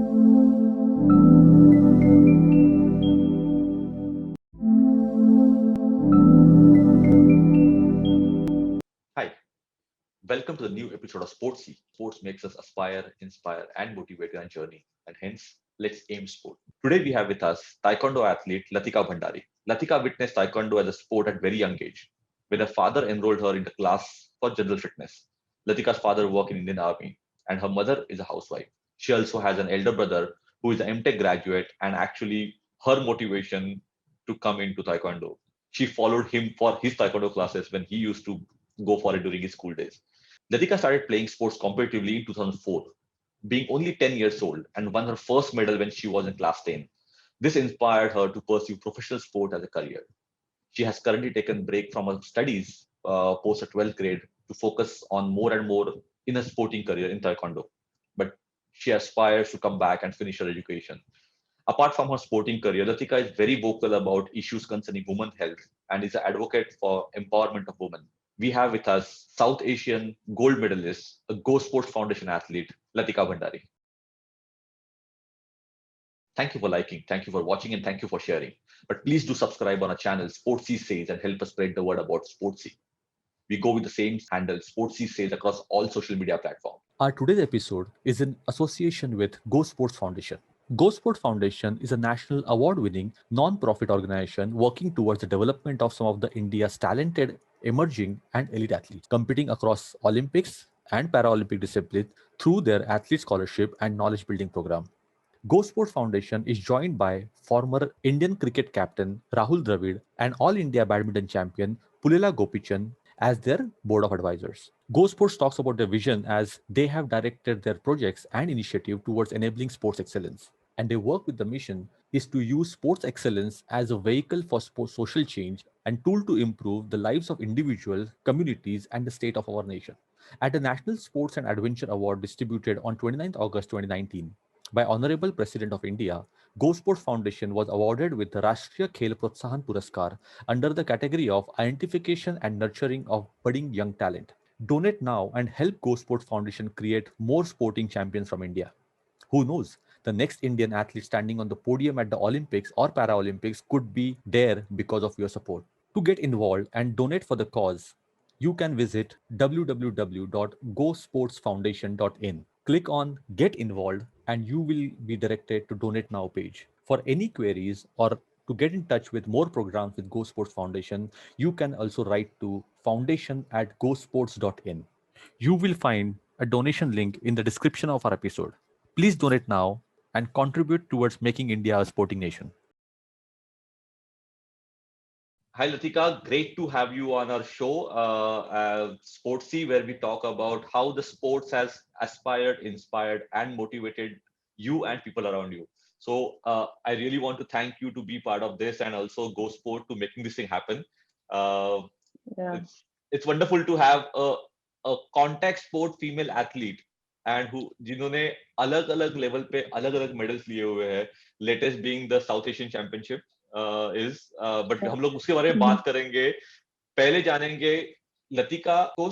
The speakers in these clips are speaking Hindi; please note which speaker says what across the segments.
Speaker 1: Hi, welcome to the new episode of Sportsy. Sports makes us aspire, inspire, and motivate in our journey, and hence, let's aim sport. Today, we have with us Taekwondo athlete Latika Bhandari. Latika witnessed Taekwondo as a sport at very young age, when her father enrolled her into class for general fitness. Latika's father worked in Indian Army, and her mother is a housewife. She also has an elder brother who is an MTech graduate, and actually, her motivation to come into Taekwondo. She followed him for his Taekwondo classes when he used to go for it during his school days. Latika started playing sports competitively in 2004, being only 10 years old, and won her first medal when she was in class 10. This inspired her to pursue professional sport as a career. She has currently taken break from her studies post a 12th grade to focus on more and more in a sporting career in Taekwondo. But she aspires to come back and finish her education. Apart from her sporting career, Latika is very vocal about issues concerning women's health and is an advocate for empowerment of women. We have with us South Asian gold medalist, a Go Sports Foundation athlete, Latika Bhandari. Thank you for liking, thank you for watching, and thank you for sharing. But please do subscribe on our channel, Sportsy Says, and help us spread the word about Sportsy. We go with the same handle, Sportsy Says, across all social media platforms.
Speaker 2: Our today's episode is in association with Go Sports Foundation. Go Sports Foundation is a national award-winning non-profit organization working towards the development of some of the India's talented, emerging and elite athletes, competing across Olympics and Paralympic disciplines through their athlete scholarship and knowledge building program. Go Sports Foundation is joined by former Indian cricket captain Rahul Dravid and All India badminton champion Pulela Gopichand as their board of advisors. Go Sports talks about their vision as they have directed their projects and initiative towards enabling sports excellence. And they work with the mission is to use sports excellence as a vehicle for social change and tool to improve the lives of individuals, communities, and the state of our nation. At the National Sports and Adventure Award distributed on 29th August 2019, by Honorable President of India, Go Sports Foundation was awarded with the Rashtriya Khel Protsahan Puraskar under the category of Identification and Nurturing of Budding Young Talent. Donate now and help Go Sports Foundation create more sporting champions from India. Who knows? The next Indian athlete standing on the podium at the Olympics or Paralympics could be there because of your support. To get involved and donate for the cause, you can visit www.gosportsfoundation.in. Click on Get Involved and you will be directed to Donate Now page. For any queries or to get in touch with more programs with Go Sports Foundation, you can also write to foundation@gosports.in. You will find a donation link in the description of our episode. Please donate now and contribute towards making India a sporting nation.
Speaker 1: Hi, Latika. Great to have you on our show, Sportsy, where we talk about how the sports has aspired, inspired, and motivated you and people around you. So I really want to thank you to be part of this and also Go Sport to making this thing happen. Uh,
Speaker 3: Yeah.
Speaker 1: it's wonderful to have a contact sport female athlete and who जिन्होंने अलग अलग लेवल पे अलग अलग मेडल्स लिए हुए हैं, latest being the south Asian championship is but हम लोग उसके बारे में बात करेंगे. पहले जानेंगे लतिका को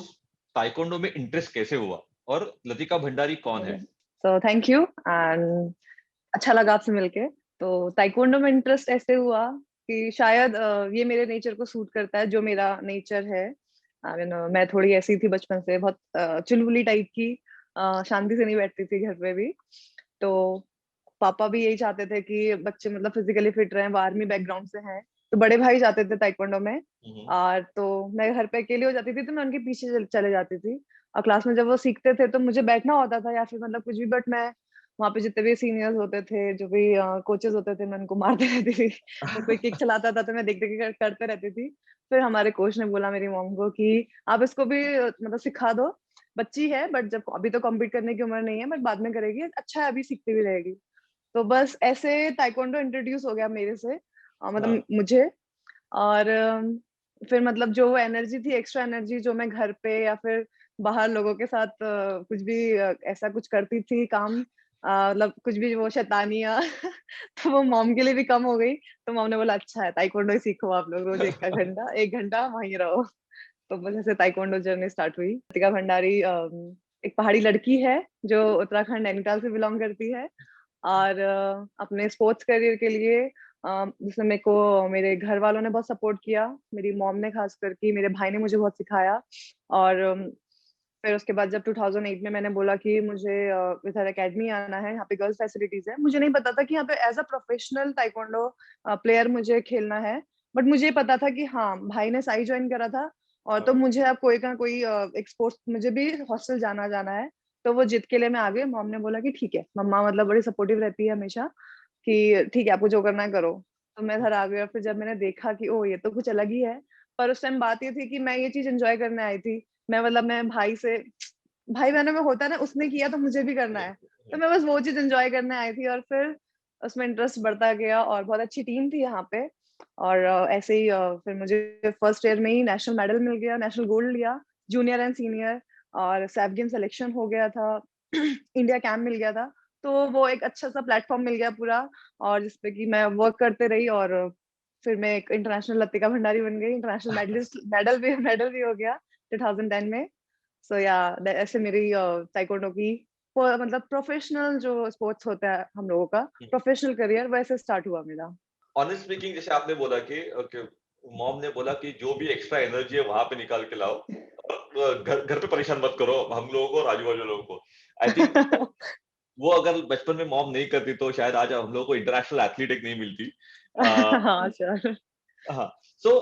Speaker 1: ताइक्वांडो में इंटरेस्ट कैसे हुआ और लतिका भंडारी कौन है.
Speaker 3: So thank you and अच्छा लगा आपसे मिलके. तो ताइक्वांडो में इंटरेस्ट ऐसे हुआ कि शायद ये मेरे नेचर को सूट करता है, जो मेरा नेचर है. मैं थोड़ी ऐसी थी बचपन से, बहुत चुलबुली टाइप की, शांति से नहीं बैठती थी घर पे भी. तो पापा भी यही चाहते थे कि बच्चे मतलब फिजिकली फिट रहें, वो आर्मी बैकग्राउंड से हैं. तो बड़े भाई जाते थे ताइक्वांडो में और तो मैं घर पे अकेली हो जाती थी, तो मैं उनके पीछे चले जाती थी. और क्लास में जब वो सीखते थे तो मुझे बैठना होता था या फिर मतलब कुछ भी, बट मैं वहाँ पे जितने भी सीनियर्स होते थे, जो भी कोचेस होते थे, मैं उनको मारते रहती थी. वो कोई किक चलाता था तो मैं देख देख के करते रहती थी. फिर हमारे कोच ने बोला मेरी मॉम को कि आप इसको भी मतलब सिखा दो, बच्ची है बट जब अभी तो कम्पीट करने की उम्र नहीं है, बट बाद में करेगी, अच्छा है अभी सीखती भी रहेगी. तो बस ऐसे ताइक्वांडो इंट्रोड्यूस हो गया मेरे से, मतलब मुझे. और फिर मतलब जो एनर्जी थी, एक्स्ट्रा एनर्जी जो मैं घर पे या फिर बाहर लोगों के साथ कुछ भी ऐसा कुछ करती थी काम, मतलब कुछ भी वो शैतानियां तो वो मॉम के लिए भी कम हो गई. तो मॉम ने बोला अच्छा है ताइक्वांडो ही सीखो आप लोग, रोज एक घंटा वहीं रहो. तो बस ऐसे ताइक्वांडो जर्नी स्टार्ट हुई. लतिका भंडारी एक पहाड़ी लड़की है जो उत्तराखंड नैनीताल से बिलोंग करती है. और अपने स्पोर्ट्स करियर के लिए जिसमें मेरे को मेरे घर वालों ने बहुत सपोर्ट किया, मेरी मॉम ने खास करके, मेरे भाई ने मुझे बहुत सिखाया। और फिर उसके बाद जब 2008 में मैंने बोला कि मुझे इधर एकेडमी आना है, यहाँ पे गर्ल्स फैसिलिटीज है। मुझे नहीं पता था कि यहाँ पे as a professional taekwondo player मुझे खेलना है, बट मुझे पता था कि हाँ, भाई ने साई ज्वाइन करा था और तो मुझे अब कोई ना कोई एक स्पोर्ट्स, मुझे भी हॉस्टल जाना जाना है। तो वो जिद के लिए मैं आ गई। मॉम ने बोला कि ठीक है, मम्मा मतलब बड़ी सपोर्टिव रहती है हमेशा, कि ठीक है आपको जो करना है करो। तो मैं घर आ गई और फिर जब मैंने देखा कि ओ ये तो कुछ अलग ही है, पर उस टाइम बात ये थी कि मैं ये चीज एंजॉय करने आई थी। मैं मतलब मैं भाई बहनों में होता है ना, उसने किया तो मुझे भी करना है, तो मैं बस वो चीज एंजॉय करने आई थी। और फिर उसमें इंटरेस्ट बढ़ता गया और बहुत अच्छी टीम थी यहाँ पे। और ऐसे ही फिर मुझे फर्स्ट ईयर में ही नेशनल मेडल मिल गया, नेशनल गोल्ड लिया, जूनियर एंड सीनियर। और सैफ गेम सिलेक्शन हो गया था इंडिया कैंप मिल गया था। तो वो एक अच्छा सा प्लेटफॉर्म मिल गया पूरा, और जिसपे कि मैं वर्क करते रही। और फिर मैं एक इंटरनेशनल लतिका भंडारी बन गई, इंटरनेशनल मेडलिस्ट, मेडल भी हो गया 2010 में। सो या ऐसे मेरी ताइक्वांडो की मतलब प्रोफेशनल जो स्पोर्ट्स होता है हम लोगों का, प्रोफेशनल करियर वैसे स्टार्ट हुआ मेरा।
Speaker 1: ऑनेस्ट स्पीकिंग, जैसे आपने बोला कि मॉम ने बोला कि जो भी एक्स्ट्रा एनर्जी है वहां पे निकाल के लाओ, और घर घर पे परेशान मत करो हम लोगों को और आजू बाजू लोगों को। आई थिंक वो अगर बचपन में मॉम नहीं करती तो शायद आज हम लोगों को इंटरनेशनल एथलीट एक नहीं मिलती।
Speaker 3: हाँ सर।
Speaker 1: हाँ। सो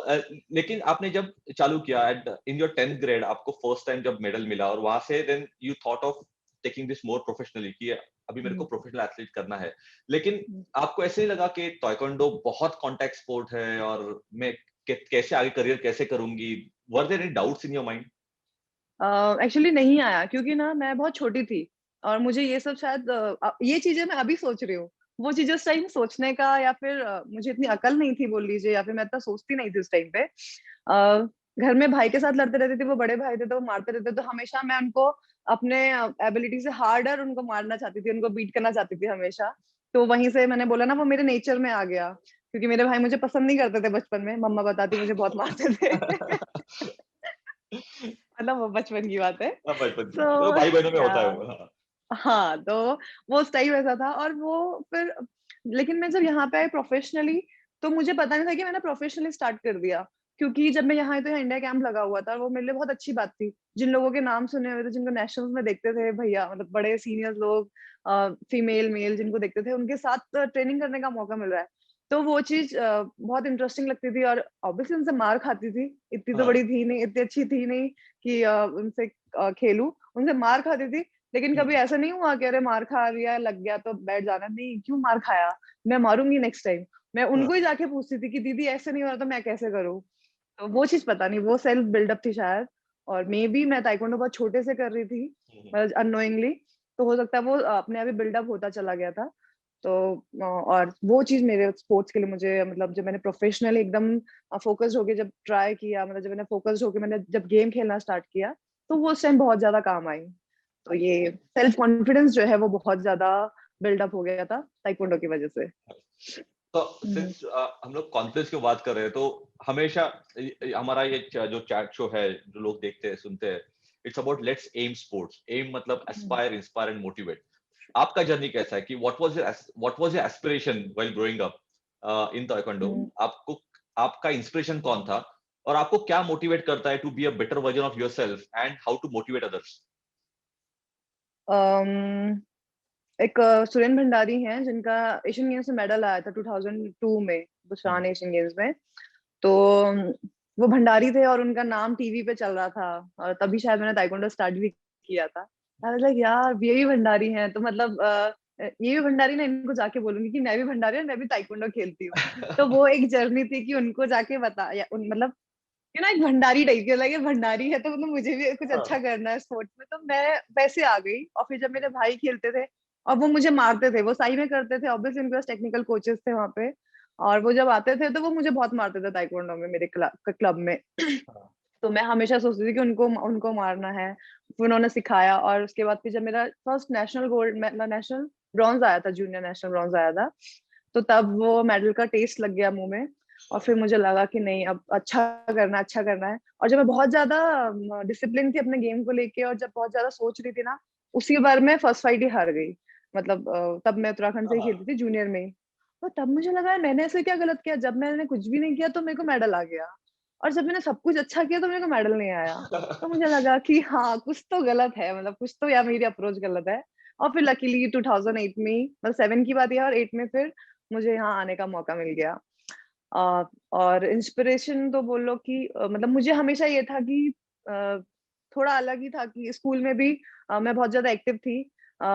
Speaker 1: लेकिन आपने जब चालू किया at in your 10th grade, आपको फर्स्ट टाइम जब मेडल मिला और वहां से then you thought of taking this more professionally कि अभी मेरे को प्रोफेशनल एथलीट करना है। लेकिन आपको ऐसे नहीं लगा कि ताइक्वांडो बहुत कॉन्टैक्ट स्पोर्ट है और मैं कैसे आगे करियर कैसे करूंगी? Were there any doubts in your mind?
Speaker 3: Actually नहीं आया, क्योंकि ना मैं बहुत छोटी थी और मुझे ये सब शायद ये चीजें मैं अभी सोच रही हूँ, वो चीजें उस टाइम सोचने का या फिर मुझे इतनी अकल नहीं थी बोल लीजिए, या फिर मैं इतना सोचती नहीं थी उस टाइम पे। घर में भाई के साथ लड़ते रहते थे, वो बड़े भाई थे तो वो मारते रहते, तो हमेशा मैं उनको अपने एबिलिटी से हार्डर उनको मारना चाहती थी, उनको बीट करना चाहती थी हमेशा। तो वहीं से मैंने बोला ना, वो मेरे नेचर में आ गया, क्योंकि मेरे भाई मुझे पसंद नहीं करते थे बचपन में, मम्मा बताती मुझे बहुत मारते थे मतलब वो बचपन की बात है।
Speaker 1: हाँ, बचपन की
Speaker 3: सो
Speaker 1: बात है। भाई बहनों में
Speaker 3: या
Speaker 1: होता है वो। हाँ।
Speaker 3: हाँ, तो वो उस टाइम ऐसा था। और वो फिर लेकिन मैं जब यहाँ पे आई प्रोफेशनली, तो मुझे पता नहीं था कि मैंने प्रोफेशनली स्टार्ट कर दिया, क्योंकि जब मैं यहाँ आई तो यहाँ इंडिया कैंप लगा हुआ था, और वो मेरे लिए बहुत अच्छी बात थी। जिन लोगों के नाम सुने हुए थे, जिनको नेशनल्स में देखते थे भैया, मतलब बड़े सीनियर लोग, फीमेल मेल जिनको देखते थे, उनके साथ ट्रेनिंग करने का मौका मिल रहा है। तो वो चीज बहुत इंटरेस्टिंग लगती थी। और ऑब्वियसली उनसे मार खाती थी, इतनी तो
Speaker 1: हाँ।
Speaker 3: बड़ी थी नहीं, इतनी अच्छी थी नहीं कि उनसे खेलूं, उनसे मार खाती थी। लेकिन कभी ऐसा नहीं हुआ कि अरे मार खा लिया लग गया तो बैठ जाना, नहीं, क्यों मार खाया, मैं मारूंगी नेक्स्ट टाइम। मैं
Speaker 1: हाँ।
Speaker 3: उनको ही जाके पूछती थी कि दीदी ऐसे नहीं हो रहा तो मैं कैसे करूँ। तो वो चीज पता नहीं, वो सेल्फ बिल्डअप थी शायद। और मे बी मैं ताइक्वांडो बहुत छोटे से कर रही थी, मतलब अननोइंगली, तो हो सकता है वो अपने आप ही बिल्डअप होता चला गया था। तो और वो चीज मेरे स्पोर्ट्स के लिए मुझे, मतलब जब मैंने प्रोफेशनली एकदम फोकस्ड होके जब ट्राई किया, मतलब जब मैंने फोकस्ड होके मैंने जब गेम खेलना स्टार्ट किया, तो वो उस टाइम बहुत ज्यादा काम आई। तो ये सेल्फ कॉन्फिडेंस जो है वो बहुत ज्यादा बिल्डअप हो गया था ताइक्वांडो की वजह से।
Speaker 1: तो सिंस हम लोग कॉन्फ्रेंस की बात कर रहे हैं, तो हमेशा हमारा ये जो चैट शो है, जो लोग देखते हैं सुनते हैं, it's about let's aim sports. Aim मतलब एस्पायर, इंस्पायर एंड मोटिवेट। आपका जर्नी कैसा है कि what was your aspiration while growing up in taekwondo? आपको आपका इंस्पिरेशन कौन था और आपको क्या मोटिवेट करता है to be a better version of yourself and how to motivate others?
Speaker 3: um, एक सुरेन भंडारी हैं जिनका एशियन गेम्स में मेडल आया था 2002 में, बुसान एशियन गेम्स में। तो वो भंडारी थे और उनका नाम टीवी पे चल रहा था, और तभी शायद मैंने ताइक्वांडो स्टार्ट भी किया था। आई वाज लाइक यार ये भी भंडारी हैं तो मतलब ये भी भंडारी ना, इनको जाके बोलूंगी कि मैं भी भंडारी हूँ, मैं भी ताइक्वांडो खेलती हूँ। तो वो एक जर्नी थी कि उनको जाके बता या मतलब एक भंडारी टाइप की, लगे भंडारी है तो मतलब मुझे भी कुछ अच्छा करना है स्पोर्ट्स में, तो मैं वैसे आ गई। और फिर जब मेरे भाई खेलते थे और वो मुझे मारते थे, वो सही में करते थे, ऑब्वियसली उनके पास टेक्निकल कोचेस थे वहां पे, और वो जब आते थे तो वो मुझे बहुत मारते थे ताइक्वांडो में, मेरे क्लब में तो मैं हमेशा सोचती थी कि उनको उनको मारना है। फिर उन्होंने सिखाया, और उसके बाद फिर जब मेरा first national gold, national bronze आया था, जूनियर नेशनल ब्रॉन्ज आया था, तो तब वो मेडल का टेस्ट लग गया मुंह में। और फिर मुझे लगा कि नहीं, अब अच्छा करना है। और जब मैं बहुत ज्यादा डिसिप्लिन थी अपने गेम को लेके, और जब बहुत ज्यादा सोच रही थी ना, उसी बार मैं फर्स्ट फाइट ही हार गई। मतलब तब मैं उत्तराखंड से ही
Speaker 1: हाँ।
Speaker 3: खेलती थी जूनियर में ही। तो तब मुझे लगा यार मैंने ऐसे क्या गलत किया, जब मैंने कुछ भी नहीं किया तो मेरे को मेडल आ गया, और जब मैंने सब कुछ अच्छा किया तो मेरे को मेडल नहीं आया। तो मुझे लगा कि हाँ कुछ तो गलत है, मतलब कुछ तो या मेरी अप्रोच गलत है। और फिर लकीली 2008 में ही, मतलब 7 की बात है, और 8 में फिर मुझे यहाँ आने का मौका मिल गया। अ, और इंस्पिरेशन तो बोलो कि मतलब मुझे हमेशा ये था कि अ, थोड़ा अलग ही था कि स्कूल में भी मैं बहुत ज्यादा एक्टिव थी।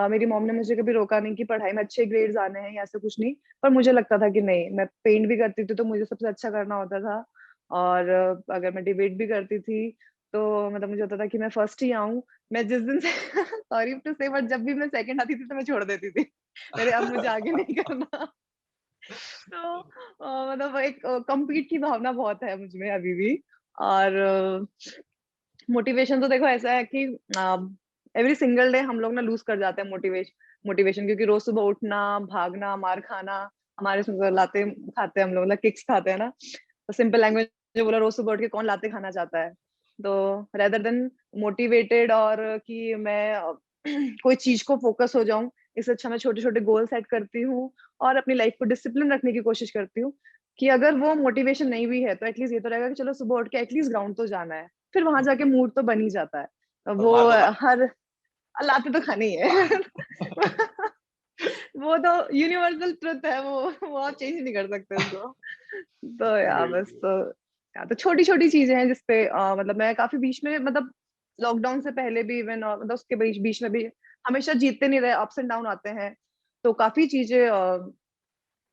Speaker 3: मेरी मॉम ने मुझे कभी रोका नहीं कि पढ़ाई में अच्छे ग्रेड्स आने हैं या ऐसा कुछ नहीं। पर मुझे लगता था कि नहीं, मैं पेंट भी करती थी तो मुझे सबसे अच्छा करना होता था। और अगर मैं डिबेट भी करती थी तो मतलब मुझे होता था कि मैं फर्स्ट ही आऊं। मैं जिस दिन से सॉरी टू से, बट जब भी मैं सेकंड आती थी तो मैं छोड़ देती थी। मेरे अब मुझे आगे नहीं करना। तो मतलब वो एक compete की भावना बहुत है मुझ में अभी भी। और मोटिवेशन तो देखो ऐसा है कि एवरी सिंगल डे हम लोग ना लूज कर जाते हैं मोटिवेशन, क्योंकि रोज सुबह उठना, भागना, मार खाना, हमारे लाते खाते हैं हम लोग, किक्स खाते हैं ना। तो सिंपल लैंग्वेज में बोला, रोज सुबह उठ के कौन लाते खाना चाहता है। तो रेदर देन मोटिवेटेड और कि मैं कोई चीज को फोकस हो जाऊं, इससे अच्छा मैं छोटे छोटे गोल सेट करती हूँ और अपनी लाइफ को डिसिप्लिन रखने की कोशिश करती हूँ। कि अगर वो मोटिवेशन नहीं भी है तो एटलीस्ट ये तो रहेगा कि चलो सुबह उठ के एटलीस्ट ग्राउंड तो जाना है। फिर वहां जाके मूड तो बन ही जाता है।
Speaker 1: और
Speaker 3: वो
Speaker 1: मार तो
Speaker 3: हर लाते तो खानी है। वो तो यूनिवर्सल ट्रुथ है, वो आप चेंज नहीं कर सकते उसको। तो यार बस तो या तो छोटी छोटी चीजें हैं जिसपे मतलब मैं काफी बीच में, मतलब लॉकडाउन से पहले भी इवन, और मतलब उसके बीच बीच में भी हमेशा जीतते नहीं रहे, अप्स एंड डाउन आते हैं। तो काफी चीजें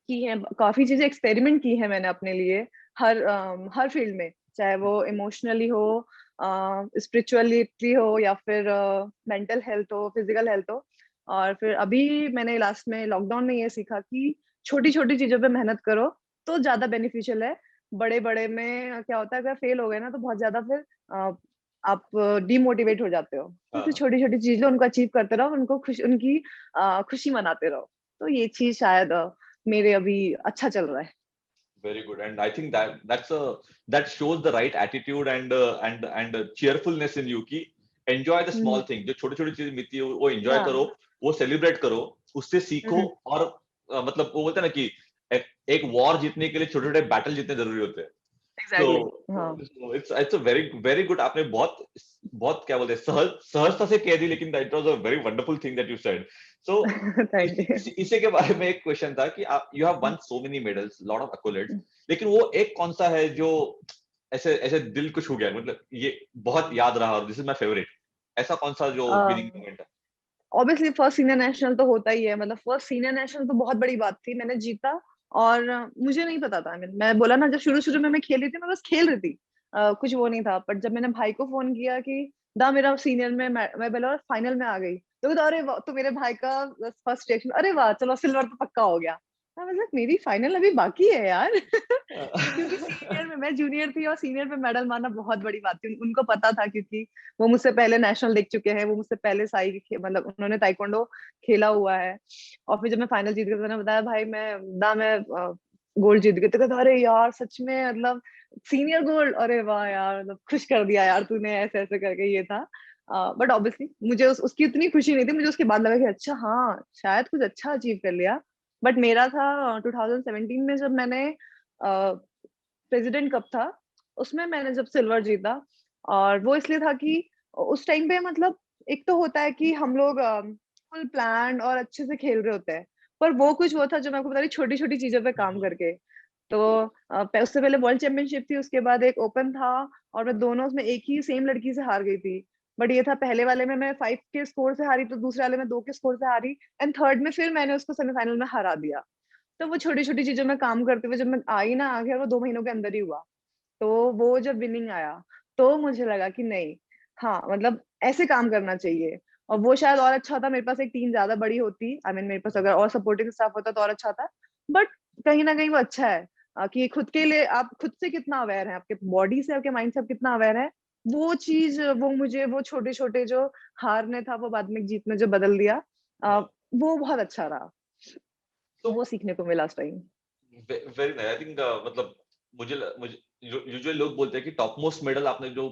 Speaker 3: की हैं, काफी चीजें एक्सपेरिमेंट की है मैंने अपने लिए। हर फील्ड में, चाहे वो इमोशनली हो, स्पिरिचुअलिटी हो, या फिर मेंटल हेल्थ हो, फिजिकल हेल्थ हो। और फिर अभी मैंने लास्ट में लॉकडाउन में ये सीखा कि छोटी छोटी चीजों पे मेहनत करो तो ज्यादा बेनिफिशियल है। बड़े बड़े में क्या होता है, अगर फेल हो गए ना तो बहुत ज्यादा फिर आप डिमोटिवेट हो जाते हो। तो फिर
Speaker 1: हाँ।
Speaker 3: छोटी छोटी चीज लो, उनको अचीव करते रहो, उनको उनकी खुशी मनाते रहो। तो ये चीज शायद मेरे अभी अच्छा चल रहा है।
Speaker 1: Very good, and I think that shows the right attitude and cheerfulness in you कि enjoy the small thing, जो छोटी छोटी चीजें मिलती है वो enjoy
Speaker 3: या
Speaker 1: करो, वो celebrate करो, उससे सीखो। और मतलब वो बोलते हैं ना कि एक वॉर जीतने के लिए छोटे छोटे बैटल जीतने जरूरी होते हैं। तो
Speaker 3: एग्जैक्टली। हाँ।
Speaker 1: It's a very very good. आपने बहुत बहुत क्या बोलते हैं सहजता से कह दी, लेकिन it was a very wonderful thing that you said. So
Speaker 3: thank you.
Speaker 1: इसी के बारे में एक क्वेश्चन था कि आप you have won so many medals, lot of accolades, लेकिन वो एक कौन सा है जो ऐसे ऐसे दिल को छू गया, मतलब ये बहुत याद रहा और दिस इज माय फेवरेट, ऐसा कौन सा जो विनिंग मोमेंट है?
Speaker 3: ऑब्वियसली फर्स्ट सीनियर नेशनल तो होता ही है, मतलब फर्स्ट सीनियर नेशनल तो बहुत बड़ी बात थी, मैंने जीता। और मुझे नहीं पता था, मैं बोला ना, जब शुरू शुरू में मैं खेल रही थी, मैं बस खेल रही थी, कुछ वो नहीं था। बट जब मैंने भाई को फोन किया कि दा मेरा सीनियर में मैं बोला फाइनल में आ गई, तो कहता अरे वाह, तो मेरे भाई का फर्स्ट रिएक्शन अरे वाह चलो सिल्वर तो पक्का हो गया। मैं मतलब मेरी फाइनल अभी बाकी है यार। क्योंकि सीनियर में मैं जूनियर थी और सीनियर में मेडल मारना बहुत बड़ी बात थी, उनको पता था, क्योंकि वो मुझसे पहले नेशनल देख चुके हैं, वो मुझसे पहले मतलब उन्होंने ताइक्वांडो खेला हुआ है। और फिर जब मैं फाइनल जीत गई तो मैंने बताया भाई मैं गोल्ड जीत गई, तो कहता अरे यार सच में, मतलब सीनियर गोल्ड, अरे वाह यार, मतलब खुश कर दिया यार तूने, ऐसे ऐसे करके ये था। बट ऑब्वियसली मुझे उसकी इतनी खुशी नहीं थी, मुझे उसके बाद लगा कि अच्छा हाँ शायद कुछ अच्छा अचीव कर लिया। बट मेरा था 2017 में, जब मैंने प्रेसिडेंट कप था, उसमें मैंने जब सिल्वर जीता। और वो इसलिए था कि उस टाइम पे मतलब एक तो होता है कि हम लोग फुल प्लान और अच्छे से खेल रहे होते हैं, पर वो कुछ वो था जो मैं आपको बता रही, छोटी छोटी चीजों पे काम करके। तो उससे पहले वर्ल्ड चैंपियनशिप थी, उसके बाद एक ओपन था, और मैं दोनों उसमें एक ही सेम लड़की से हार गई थी। बट ये था पहले वाले में मैं 5 के स्कोर से हारी, तो दूसरे वाले में 2 के स्कोर से हारी, एंड थर्ड में फिर मैंने उसको सेमीफाइनल में हरा दिया। तो वो छोटी छोटी चीजों में काम करते हुए जब मैं आई ना आगे, वो 2 महीनों के अंदर ही हुआ। तो वो जब विनिंग आया तो मुझे लगा कि नहीं, हाँ मतलब ऐसे काम करना चाहिए। और वो शायद और अच्छा था, मेरे पास एक टीम ज्यादा बड़ी होती, आई मीन मेरे पास अगर और सपोर्टिंग स्टाफ होता तो और अच्छा था। बट कहीं ना कहीं वो अच्छा है कि खुद के लिए आप खुद से कितना अवेयर है, आपके बॉडी से आपके माइंड से आप कितना अवेयर है। वो चीज वो मुझे वो छोटे छोटे जो हारने था वो बाद में जीत में जो बदल दिया, वो बहुत अच्छा रहा। तो
Speaker 1: तो
Speaker 3: वो सीखने को मिला उस time.
Speaker 1: Very nice. I think मतलब मुझे यूजुअली लोग बोलते हैं कि टॉप मोस्ट मेडल आपने जो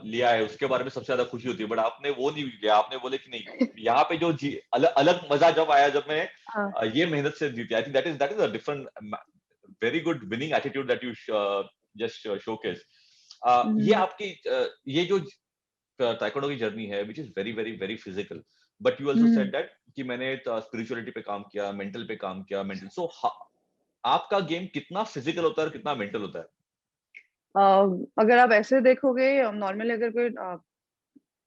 Speaker 1: लिया है उसके बारे में सबसे ज्यादा खुशी होती है, बट आपने वो नहीं किया, आपने बोले कि नहीं, यहाँ पे जो अलग मजा जब आया जब मैं
Speaker 3: हाँ
Speaker 1: ये मेहनत से जीती। I think that is a different very good winning attitude that you just showcase. ये
Speaker 3: हम्म,
Speaker 1: आपकी ये जो ताइक्वांडो की जर्नी है which is very very very physical, but you also said
Speaker 3: hmm.
Speaker 1: That कि मैंने स्पिरिचुअलिटी पे काम किया, मेंटल पे काम किया, मेंटल। सो आपका गेम कितना फिजिकल होता है और कितना मेंटल होता है?
Speaker 3: अ, अगर आप ऐसे देखोगे नॉर्मली, अगर कोई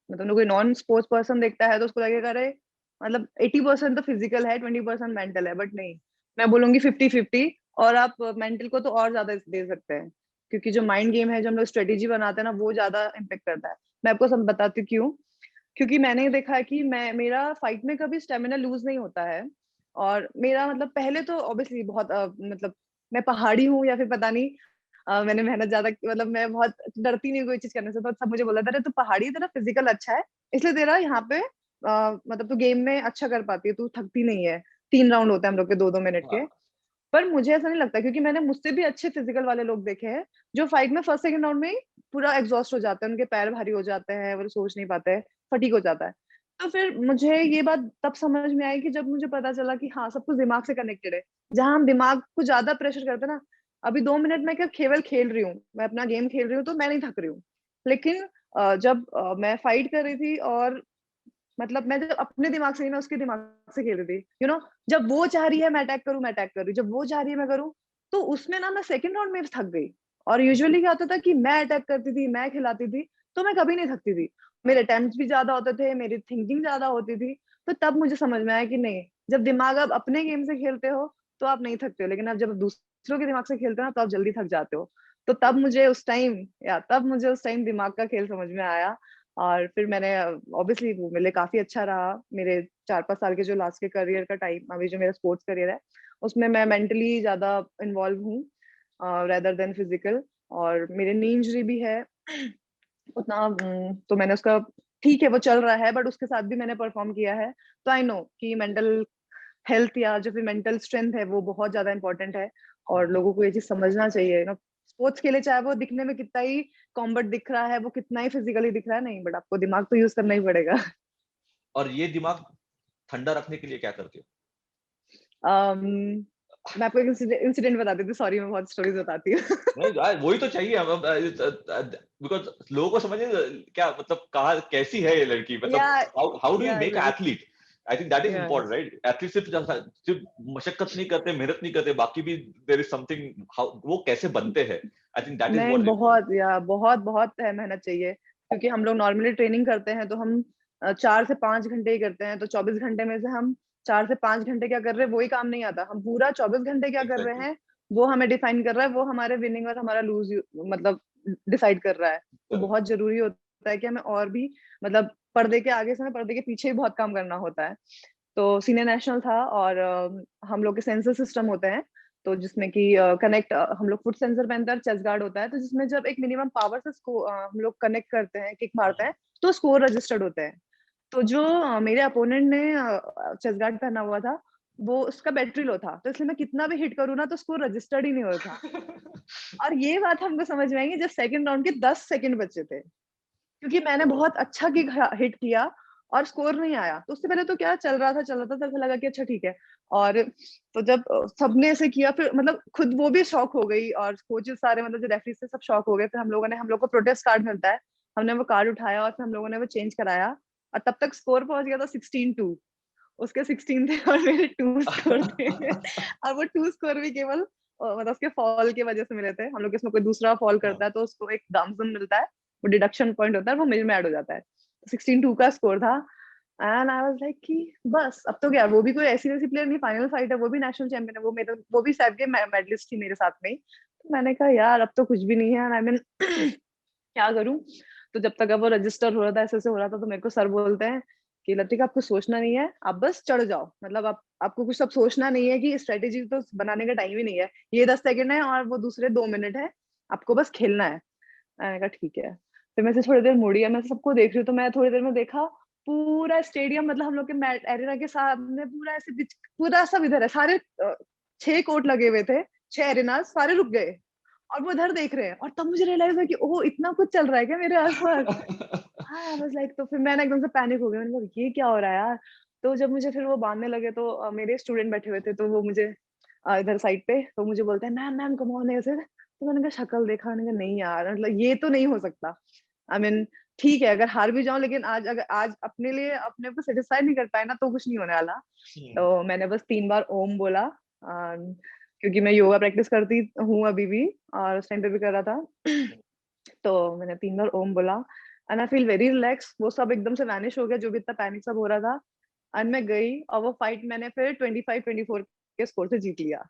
Speaker 3: मतलब कोई नॉन स्पोर्ट्स पर्सन देखता है तो उसको लगेगा अरे मतलब 80% तो फिजिकल है, 20% मेंटल है, बट नहीं, मैं बोलूंगी 50-50। और आप मेंटल को तो और ज्यादा दे सकते हैं, क्योंकि जो माइंड गेम है, जो हम लोग स्ट्रेटेजी बनाते हैं ना, वो ज्यादा इम्पेक्ट करता है। मैं आपको सब बताती हूँ क्यों। क्योंकि मैंने देखा है कि मेरा फाइट में कभी स्टेमिना लूज नहीं होता है। और मेरा मतलब पहले तो ऑब्वियसली बहुत मतलब मैं पहाड़ी हूँ या फिर पता नहीं, मैंने मेहनत ज्यादा, मतलब मैं बहुत डरती नहीं कोई चीज करने से, तो सब मुझे बोला था अरे तू पहाड़ी है, तेरा फिजिकल अच्छा है, इसलिए तेरा यहाँ पे मतलब तू गेम में अच्छा कर पाती है, तू थकती नहीं है। 3 राउंड होते हैं हम लोग के 2-2 मिनट के।
Speaker 1: हाँ,
Speaker 3: पर मुझे ऐसा नहीं लगता, क्योंकि मैंने मुझसे भी अच्छे फिजिकल वाले लोग देखे हैं जो फाइट में फर्स्ट सेकंड राउंड में ही पूरा एग्जॉस्ट हो जाते हैं, उनके पैर भारी हो जाते हैं, वो सोच नहीं पाते हैं, फटीक हो जाता है। तो फिर मुझे ये बात तब समझ में आई कि जब मुझे पता चला कि हाँ, सब कुछ दिमाग से कनेक्टेड है। जहां हम दिमाग को ज्यादा प्रेशर करते हैं ना, अभी 2 मिनट में क्या केवल खेल रही हूँ, मैं अपना गेम खेल रही हूँ, तो मैं नहीं थक रही हूँ। लेकिन जब मैं फाइट कर रही थी, और मतलब मैं जब अपने दिमाग से नहीं, मैं उसके दिमाग से खेल रही थी, जब वो चाह रही है मैं अटैक करूं, मैं अटैक कर रही हूँ, जब वो चाह रही है मैं करूं, तो उसमें ना मैं सेकंड राउंड में थक गई। और यूजुअली क्या होता था कि मैं अटैक करती थी, मैं खिलाती थी, तो मैं कभी नहीं थकती थी। मेरे अटेम्प्ट भी ज्यादा होते थे, मेरी थिंकिंग ज्यादा होती थी। तो तब मुझे समझ में आया कि नहीं, जब दिमाग आप अपने गेम से खेलते हो तो आप नहीं थकते हो, लेकिन आप जब दूसरों के दिमाग से खेलते हो ना, तो आप जल्दी थक जाते हो। तो तब मुझे उस टाइम दिमाग का खेल समझ में आया। और फिर मैंने ऑब्वियसली वो मेरे लिए काफी अच्छा रहा। मेरे 4-5 साल के जो लास्ट के करियर का टाइम, अभी जो मेरा स्पोर्ट्स करियर है, उसमें मैं मेंटली ज्यादा इन्वॉल्व हूँ रेदर देन फिजिकल। और मेरे नी इंजरी भी है उतना, तो मैंने उसका, ठीक है वो चल रहा है, बट उसके साथ भी मैंने परफॉर्म किया है। तो आई नो कि मेंटल हेल्थ या जो फिर मेंटल स्ट्रेंथ है वो बहुत ज्यादा इंपॉर्टेंट है। और लोगों को ये चीज समझना चाहिए ना। स्पोर्ट्स खेले, चाहे वो दिखने में कितना ही कॉम्बैट दिख रहा है, वो कितना ही फिजिकली दिख रहा है, नहीं, बट आपको दिमाग तो यूज करना ही पड़ेगा।
Speaker 1: और ये दिमाग ठंडा रखने के लिए क्या करते हो?
Speaker 3: um, मैं आपको एक इंसिडेंट बताती थी, सॉरी मैं बहुत स्टोरीज बताती हूँ।
Speaker 1: नहीं यार, वही तो चाहिए हम, बिकॉज लोगों को समझ क्या मतलब, कहा कैसी है ये लड़की, मतलब
Speaker 3: या
Speaker 1: हाउ डू यू
Speaker 3: या
Speaker 1: make athlete? I think that is
Speaker 3: या
Speaker 1: इम्पोर्टेंट, राइट? एथलीट सिर्फ मशक्कत नहीं करते, मेहनत नहीं करते, बाकी भी देयर इज समथिंग, वो कैसे बनते हैं? आई थिंक दैट इज
Speaker 3: नहीं,
Speaker 1: व्हाट
Speaker 3: बहुत या बहुत बहुत है, मेहनत चाहिए। क्योंकि हम लोग नॉर्मली ट्रेनिंग करते हैं तो हम 4 से 5 घंटे ही करते हैं, तो 24 घंटे में से हम 4 से 5 घंटे क्या कर रहे हैं, वही काम नहीं आता। हम पूरा 24 घंटे क्या कर रहे
Speaker 1: एग्जैक्टली।
Speaker 3: हैं, वो हमें डिफाइन कर रहा है, वो हमारे विनिंग और हमारा लूज मतलब डिसाइड कर रहा है। तो बहुत जरूरी होता है कि हमें और भी, मतलब पर्दे के आगे से हमें पर्दे के पीछे भी बहुत काम करना होता है। तो सीनियर नेशनल था, और हम लोग के सेंसर सिस्टम होते हैं, तो जिसमें कि कनेक्ट, हम लोग फुट सेंसर पहनते हैं, चेस्ट गार्ड होता है, तो जिसमें जब एक मिनिमम पावर से हम लोग कनेक्ट करते हैं, किक मारते हैं, तो स्कोर रजिस्टर्ड होते हैं। तो जो मेरे अपोनेंट ने चेस्ट गार्ड पहना हुआ था, वो उसका बैटरी लो था, तो इसलिए मैं कितना भी हिट करूँ ना, तो स्कोर रजिस्टर्ड ही नहीं हो रहा था। और ये बात हमको समझ में आएंगे जब सेकंड राउंड के 10 सेकंड बचे थे, क्योंकि मैंने बहुत अच्छा किक हिट किया और स्कोर नहीं आया। तो उससे पहले तो क्या चल रहा था, तो ऐसा लगा कि अच्छा ठीक है। और तो जब सबने ऐसे किया, फिर मतलब खुद वो भी शॉक हो गई, और कोचेस सारे, मतलब जो रेफरी से सब शॉक हो गए। फिर हम लोग को प्रोटेस्ट कार्ड मिलता है, हमने वो कार्ड उठाया और फिर हम लोगों ने वो चेंज कराया। और तब तक स्कोर पहुंच गया था 16-2। उसके 16 थे और मेरे 2 स्कोर थे। और वो 2 स्कोर भी केवल मतलब उसके फॉल की वजह से मिले थे। हम लोग इसमें कोई दूसरा फॉल करता है तो उसको एक दामसम मिलता है, वो डिडक्शन पॉइंट होता है, वो मेरे में ऐड हो जाता है। 16-2 का स्कोर था। एंड आई वाज लाइक कि बस अब तो क्या, वो भी कोई ऐसी वैसी प्लेयर नहीं, फाइनल फाइट है, वो भी नेशनल चैंपियन है, वो भी सैफ के मेडलिस्ट थी मेरे साथ में ही। तो मैंने कहा यार अब तो कुछ भी नहीं है, आई मीन क्या करूं। तो जब तक अब वो रजिस्टर हो रहा था, ऐसे ऐसे हो रहा था, तो मेरे को सर बोलते हैं कि लतिका आपको सोचना नहीं है, आप बस चढ़ जाओ, मतलब आपको कुछ सब सोचना नहीं है, कि स्ट्रेटेजी तो बनाने का टाइम ही नहीं है, ये 10 सेकंड है और वो दूसरे 2 मिनट है, आपको बस खेलना है। मैंने कहा ठीक है। फिर मैं से थोड़ी देर मुड़ी है, मैं सबको देख रही हूँ, तो मैं थोड़ी देर में देखा पूरा स्टेडियम, मतलब हम लोग के मैट एरिना के सामने पूरा ऐसे पूरा सब इधर है, सारे 6 कोर्ट लगे हुए थे, 6 एरिनास सारे रुक गए। और वो इधर देख रहे हैं, और तब मुझे रियलाइज हुआ कि ओह इतना कुछ चल रहा है क्या मेरे आसपास। हाँ, आई वाज लाइक, तो फिर मैंने एकदम से पैनिक हो गया, मैंने कहा ये क्या हो रहा है यार। तो जब मुझे फिर वो बांधने लगे तो मेरे स्टूडेंट बैठे हुए थे, तो वो मुझे इधर साइड पे, तो मुझे बोलते हैं मैम मैम कम ऑन ऐसे। तो मैंने कहा शक्ल देखा, मैंने कहा नहीं यार, मतलब ये तो नहीं हो सकता। आई मीन ठीक है अगर हार भी जाऊं, लेकिन आज अगर आज अपने लिए अपने को सेटिस्फाई नहीं कर पाए ना, तो कुछ नहीं होने वाला। तो मैंने बस 3 बार ओम बोला, क्योंकि मैं योगा प्रैक्टिस करती हूँ अभी भी, और उस टाइम पे भी कर रहा था। तो मैंने 3 बार ओम बोला, and I feel very relax. वो सब एकदम से वैनिश हो गया, जो भी इतना पैनिक सब हो रहा था। एंड मैं गई, और वो फाइट मैंने फिर 25-24 के स्कोर से जीत लिया।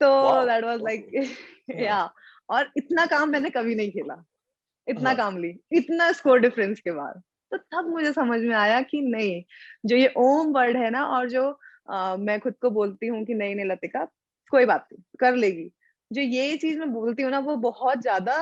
Speaker 3: तो
Speaker 1: वाओ,
Speaker 3: दैट वाज लाइक या, और इतना काम मैंने कभी नहीं खेला, इतना
Speaker 1: हाँ,
Speaker 3: काम ली, इतना स्कोर डिफरेंस के बाद। तो तब मुझे समझ में आया कि नहीं, जो ये ओम वर्ड है ना, और जो मैं खुद को बोलती हूँ कि नहीं नहीं लतिका कोई बात नहीं कर लेगी, जो ये चीज मैं बोलती हूँ ना, वो बहुत ज्यादा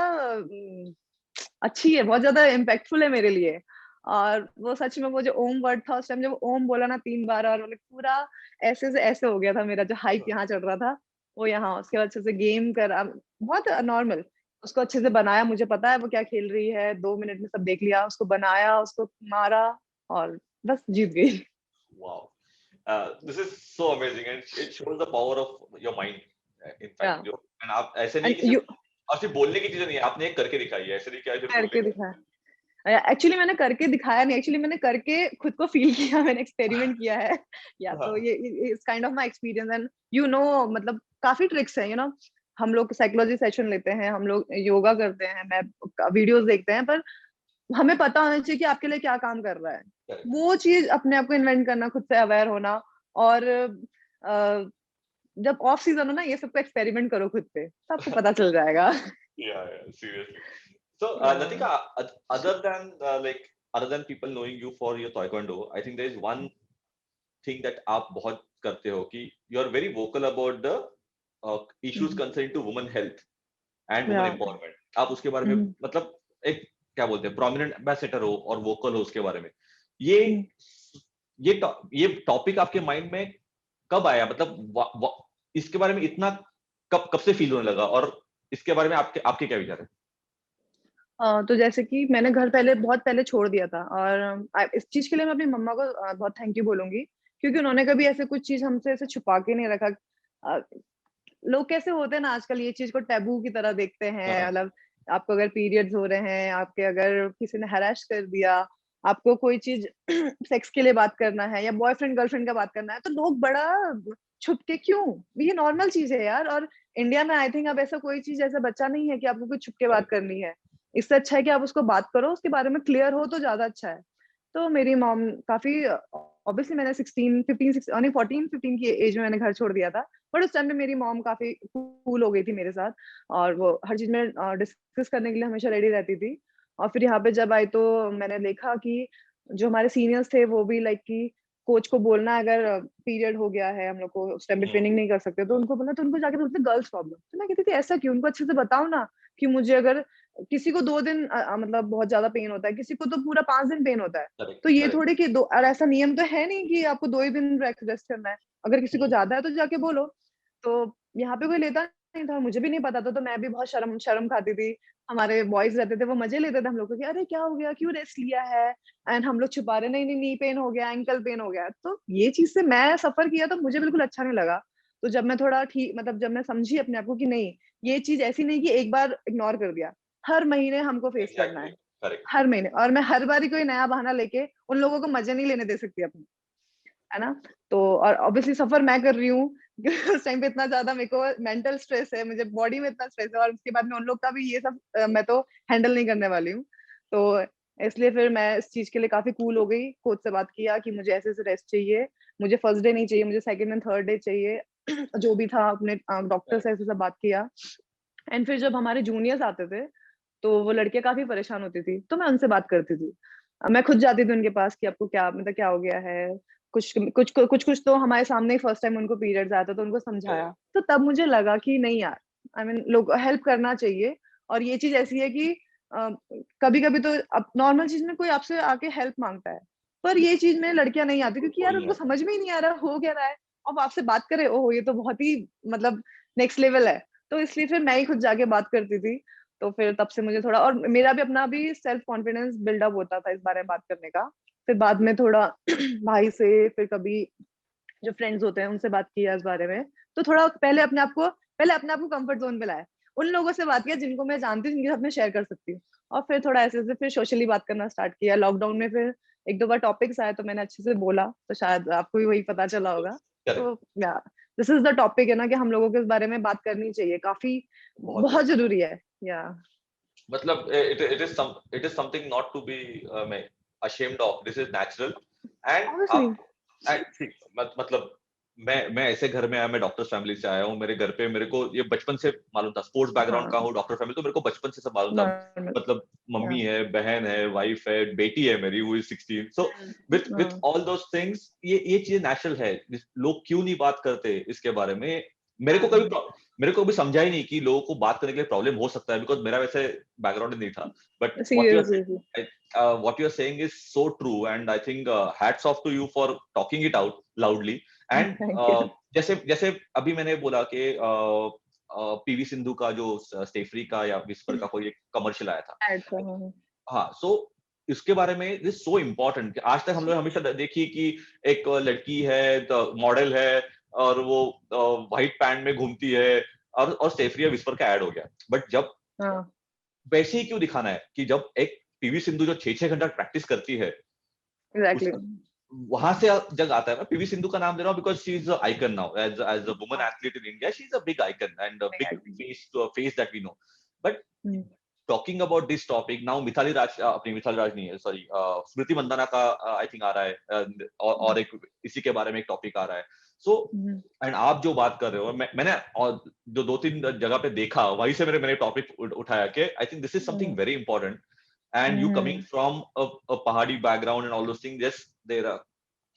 Speaker 3: अच्छी है, बहुत ज्यादा इम्पैक्टफुल है मेरे लिए। और वो सच में, वो जो ओम वर्ड था, उस टाइम जब ओम बोला ना 3 बार, और मतलब पूरा ऐसे से ऐसे हो गया था मेरा, जो हाइप यहाँ चल रहा था वो यहाँ, उसके बाद अच्छे से गेम करा, बहुत नॉर्मल उसको अच्छे से बनाया। मुझे पता है वो क्या खेल रही है, 2 मिनट में सब देख लिया, उसको बनाया, उसको मारा, और बस जीत गई।
Speaker 1: wow. This is so amazing and it shows the power of your mind. In
Speaker 3: या,
Speaker 1: fact, जो and आप ऐसे नहीं
Speaker 3: एंड
Speaker 1: कि
Speaker 3: यू
Speaker 1: सिर्फ बोलने की चीजें नहीं है, आपने एक करके दिखाई है, ऐसे नहीं क्या सिर्फ बोलने
Speaker 3: करके
Speaker 1: का।
Speaker 3: दिखाया। एक्चुअली मैंने करके दिखाया नहीं, एक्चुअली मैंने करके खुद को फील किया, मैंने एक्सपेरिमेंट किया है। या तो
Speaker 1: हाँ,
Speaker 3: ये is kind of my experience, and मतलब काफी ट्रिक्स हैं, हम लोग साइकोलॉजी सेशन लेते हैं, हम लोग योगा करते हैं, मैं वीडियोस देखते हैं, पर हमें पता होना चाहिए कि आपके लिए क्या काम कर रहा है।
Speaker 1: correct.
Speaker 3: वो चीज अपने आप को इन्वेंट करना, खुद से अवेयर होना, और जब ऑफ सीजन हो ना, ये सबको एक्सपेरिमेंट करो खुद पे, तो आपको पता चल जाएगा।
Speaker 1: Yeah, seriously. So,
Speaker 3: या,
Speaker 1: Latika, other than other than people knowing you for your taekwondo, I think there is one thing that आप बहुत करते हो कि you are very vocal about the issues concerning to women health and women
Speaker 3: या,
Speaker 1: empowerment. आप उसके बारे में मतलब एक क्या बोलते हैं prominent ambassador हो और vocal हो उसके बारे में। ये ये टॉपिक आपके माइंड में कब आया, मतलब इसके बारे में इतना कब कब से फील होने लगा, और इसके बारे में आपके आपके क्या विचार है?
Speaker 3: तो जैसे कि मैंने घर पहले बहुत पहले छोड़ दिया था, और इस चीज के लिए मैं अपनी मम्मा को बहुत थैंक यू बोलूंगी, क्योंकि उन्होंने कभी ऐसे कुछ चीज हमसे ऐसे छुपा के नहीं रखा। अ, लोग कैसे होते हैं ना आजकल, ये चीज को टैबू की तरह देखते हैं,
Speaker 1: हाँ,
Speaker 3: मतलब आपको अगर पीरियड्स हो रहे हैं, आपके अगर किसी ने हराश कर दिया, आपको कोई चीज सेक्स के लिए बात करना है, या बॉयफ्रेंड गर्लफ्रेंड का बात करना है, तो लोग बड़ा छुप के क्यों, ये नॉर्मल चीज है यार। और इंडिया में आई थिंक अब ऐसा कोई चीज ऐसा बच्चा नहीं है कि आपको कुछ छुप के बात
Speaker 1: करेक्ट,
Speaker 3: करनी है। इससे अच्छा है कि आप उसको बात करो, उसके बारे में क्लियर हो, तो ज्यादा अच्छा है। तो मेरी मॉम काफी, ऑब्वियसली मैंने 16 15 16 नहीं 14 15 की एज में मैंने घर छोड़ दिया था, बट उस टाइम में मेरी मॉम काफी कूल हो गई थी मेरे साथ, और वो हर चीज में डिस्कस करने के लिए हमेशा रेडी रहती थी। और फिर यहाँ पे जब आई, तो मैंने देखा कि जो हमारे सीनियर्स थे वो भी लाइक कि कोच को बोलना, अगर पीरियड हो गया है, हम लोग को उस टाइम पे ट्रेनिंग नहीं कर सकते, तो उनको बोलना, तो उनको जाके बोलते गर्ल्स प्रॉब्लम। तो मैं कहती थी ऐसा क्यों, उनको अच्छे से बताओ ना, कि मुझे अगर किसी को 2 दिन मतलब बहुत ज्यादा पेन होता है, किसी को तो पूरा 5 दिन पेन होता है।
Speaker 1: करेक्ट,
Speaker 3: तो ये
Speaker 1: करेक्ट।
Speaker 3: थोड़ी कि दो, और ऐसा नियम तो है नहीं कि आपको 2 ही दिन रेस्ट करना है। अगर किसी को ज्यादा है तो जाके बोलो। तो यहाँ पे कोई लेता नहीं था, मुझे भी नहीं पता था, तो मैं भी बहुत शर्म शर्म खाती थी। हमारे बॉयज रहते थे, वो मजे लेते थे हम लोग को कि अरे क्या हो गया, क्यों रेस्ट लिया है। एंड हम लोग छुपा रहे, नहीं नहीं नी पेन हो गया, एंकल पेन हो गया। तो ये चीज से मैं सफर किया, तो मुझे बिल्कुल अच्छा नहीं लगा। तो जब मैं थोड़ा ठीक, मतलब जब मैं समझी अपने आप को कि नहीं, ये चीज ऐसी नहीं कि एक बार इग्नोर कर दिया, हर महीने हमको फेस करना
Speaker 1: एग्जैक्टली,
Speaker 3: है,
Speaker 1: करेक्ट।
Speaker 3: हर महीने। और मैं हर बारी कोई नया बहाना लेके उन लोगों को मजे नहीं लेने दे सकती अपने, है ना। तो और ऑब्वियसली सफर मैं कर रही हूँ उस टाइम पे इतना ज्यादा मेरे को मेंटल स्ट्रेस है, मुझे बॉडी में इतना स्ट्रेस है, और उसके बाद में उन लोग का भी ये सब मैं तो हैंडल नहीं करने वाली हूँ। तो इसलिए फिर मैं इस चीज के लिए काफी कूल हो गई, कोच से बात किया कि मुझे ऐसे ऐसे रेस्ट चाहिए, मुझे फर्स्ट डे नहीं चाहिए, मुझे सेकंड एंड थर्ड डे चाहिए। जो भी था, अपने डॉक्टर से ऐसे सब बात किया। एंड फिर जब हमारे जूनियर्स आते थे, तो वो लड़कियां काफी परेशान होती थी, तो मैं उनसे बात करती थी। मैं खुद जाती थी उनके पास कि आपको क्या, मतलब क्या हो गया है। कुछ कुछ कुछ कुछ तो हमारे सामने ही फर्स्ट टाइम उनको पीरियड्स आया था, तो उनको समझाया।
Speaker 1: करेक्ट,
Speaker 3: तो तब मुझे लगा कि नहीं यार, आई मीन लोग हेल्प करना चाहिए। और ये चीज ऐसी है कि कभी कभी तो अब नॉर्मल चीज में कोई आपसे आके हेल्प मांगता है, पर ये चीज में लड़कियां नहीं आती, क्योंकि यार
Speaker 1: कोई नहीं
Speaker 3: उनको
Speaker 1: आता।
Speaker 3: समझ में ही नहीं आ रहा हो क्या रहा है। अब आपसे बात करे, ओहो ये तो बहुत ही मतलब नेक्स्ट लेवल है। तो इसलिए फिर मैं ही खुद जाके बात करती थी। तो फिर तब से मुझे थोड़ा, और मेरा भी अपना भी सेल्फ कॉन्फिडेंस बिल्डअप होता था इस बारे में बात करने का। फिर बाद में थोड़ा भाई से, फिर कभी जो फ्रेंड्स होते हैं उनसे बात किया इस बारे में। तो थोड़ा पहले अपने आप को कंफर्ट जोन पे लाया, उन लोगों से बात किया जिनको मैं जानती हूँ, जिनके साथ मैं शेयर कर सकती हूँ। और फिर थोड़ा ऐसे ऐसे फिर सोशली बात करना स्टार्ट किया। लॉकडाउन में फिर एक दो बार टॉपिक्स आए तो मैंने अच्छे से बोला, तो शायद आपको भी वही पता चला होगा।
Speaker 1: करेक्ट।
Speaker 3: तो या दिस इज द टॉपिक है ना, कि हम लोगों को इस बारे में बात करनी चाहिए, काफी
Speaker 1: बहुत
Speaker 3: बहुत जरूरी है। या
Speaker 1: मतलब it is something not to be ashamed of. This is natural. And
Speaker 3: obviously.
Speaker 1: आप see, मतलब मैं ऐसे घर में आया, मैं डॉक्टर्स फैमिली से आया हूँ। मेरे घर पे मेरे को ये बचपन से मालूम था, स्पोर्ट्स बैकग्राउंड का
Speaker 3: हाँ,
Speaker 1: हूँ, डॉक्टर फैमिली, तो मेरे को बचपन से सब मालूम था।
Speaker 3: नॉर्मल।
Speaker 1: मतलब मम्मी है, बहन है, वाइफ है, बेटी है मेरी, वो 16। So with all those things, ये चीजें नेचुरल है। लोग क्यों नहीं बात करते इसके बारे में? मेरे को भी समझा ही नहीं कि लोगों को बात करने के लिए प्रॉब्लम हो सकता है, बिकॉज मेरा वैसे बैकग्राउंड नहीं था। But
Speaker 3: seriously.
Speaker 1: what you're saying is so true, and I think hats off to you for talking it out loudly. And
Speaker 3: thank you.
Speaker 1: जैसे जैसे अभी मैंने बोला कि पीवी सिंधु का जो स्टेफ्री का या विस्पर का कोई एक कमर्शियल आया था, हाँ, सो इसके बारे में दिस सो इम्पोर्टेंट। आज तक हम लोग हमेशा देखी कि एक लड़की है, मॉडल है, और वो व्हाइट पैंट में घूमती है, और स्टेफ्री विस्पर का ऐड हो गया। बट जब वैसे ही क्यों दिखाना है कि जब एक पीवी सिंधु जो 6-6 घंटा प्रैक्टिस करती है,
Speaker 3: एग्जैक्टली।
Speaker 1: वहां से जग आता है। मैं पीवी सिंधु का नाम दे रहा हूँ because she is icon now, as a woman athlete in India. She is a big icon and a big face that we know. But talking about this topic now, Mithali Raj, अपनी मिथाली राज नहीं है, सॉरी, स्मृति मंदाना का आई थिंक आ रहा है, और एक इसी के बारे में एक टॉपिक आ रहा है। सो एंड आप जो बात कर रहे हो, मैंने और जो 2-3 जगह पे देखा, वहीं से मैंने टॉपिक उठाया कि I think this is something very important. And you coming from a pahadi background and all those things, yes there are,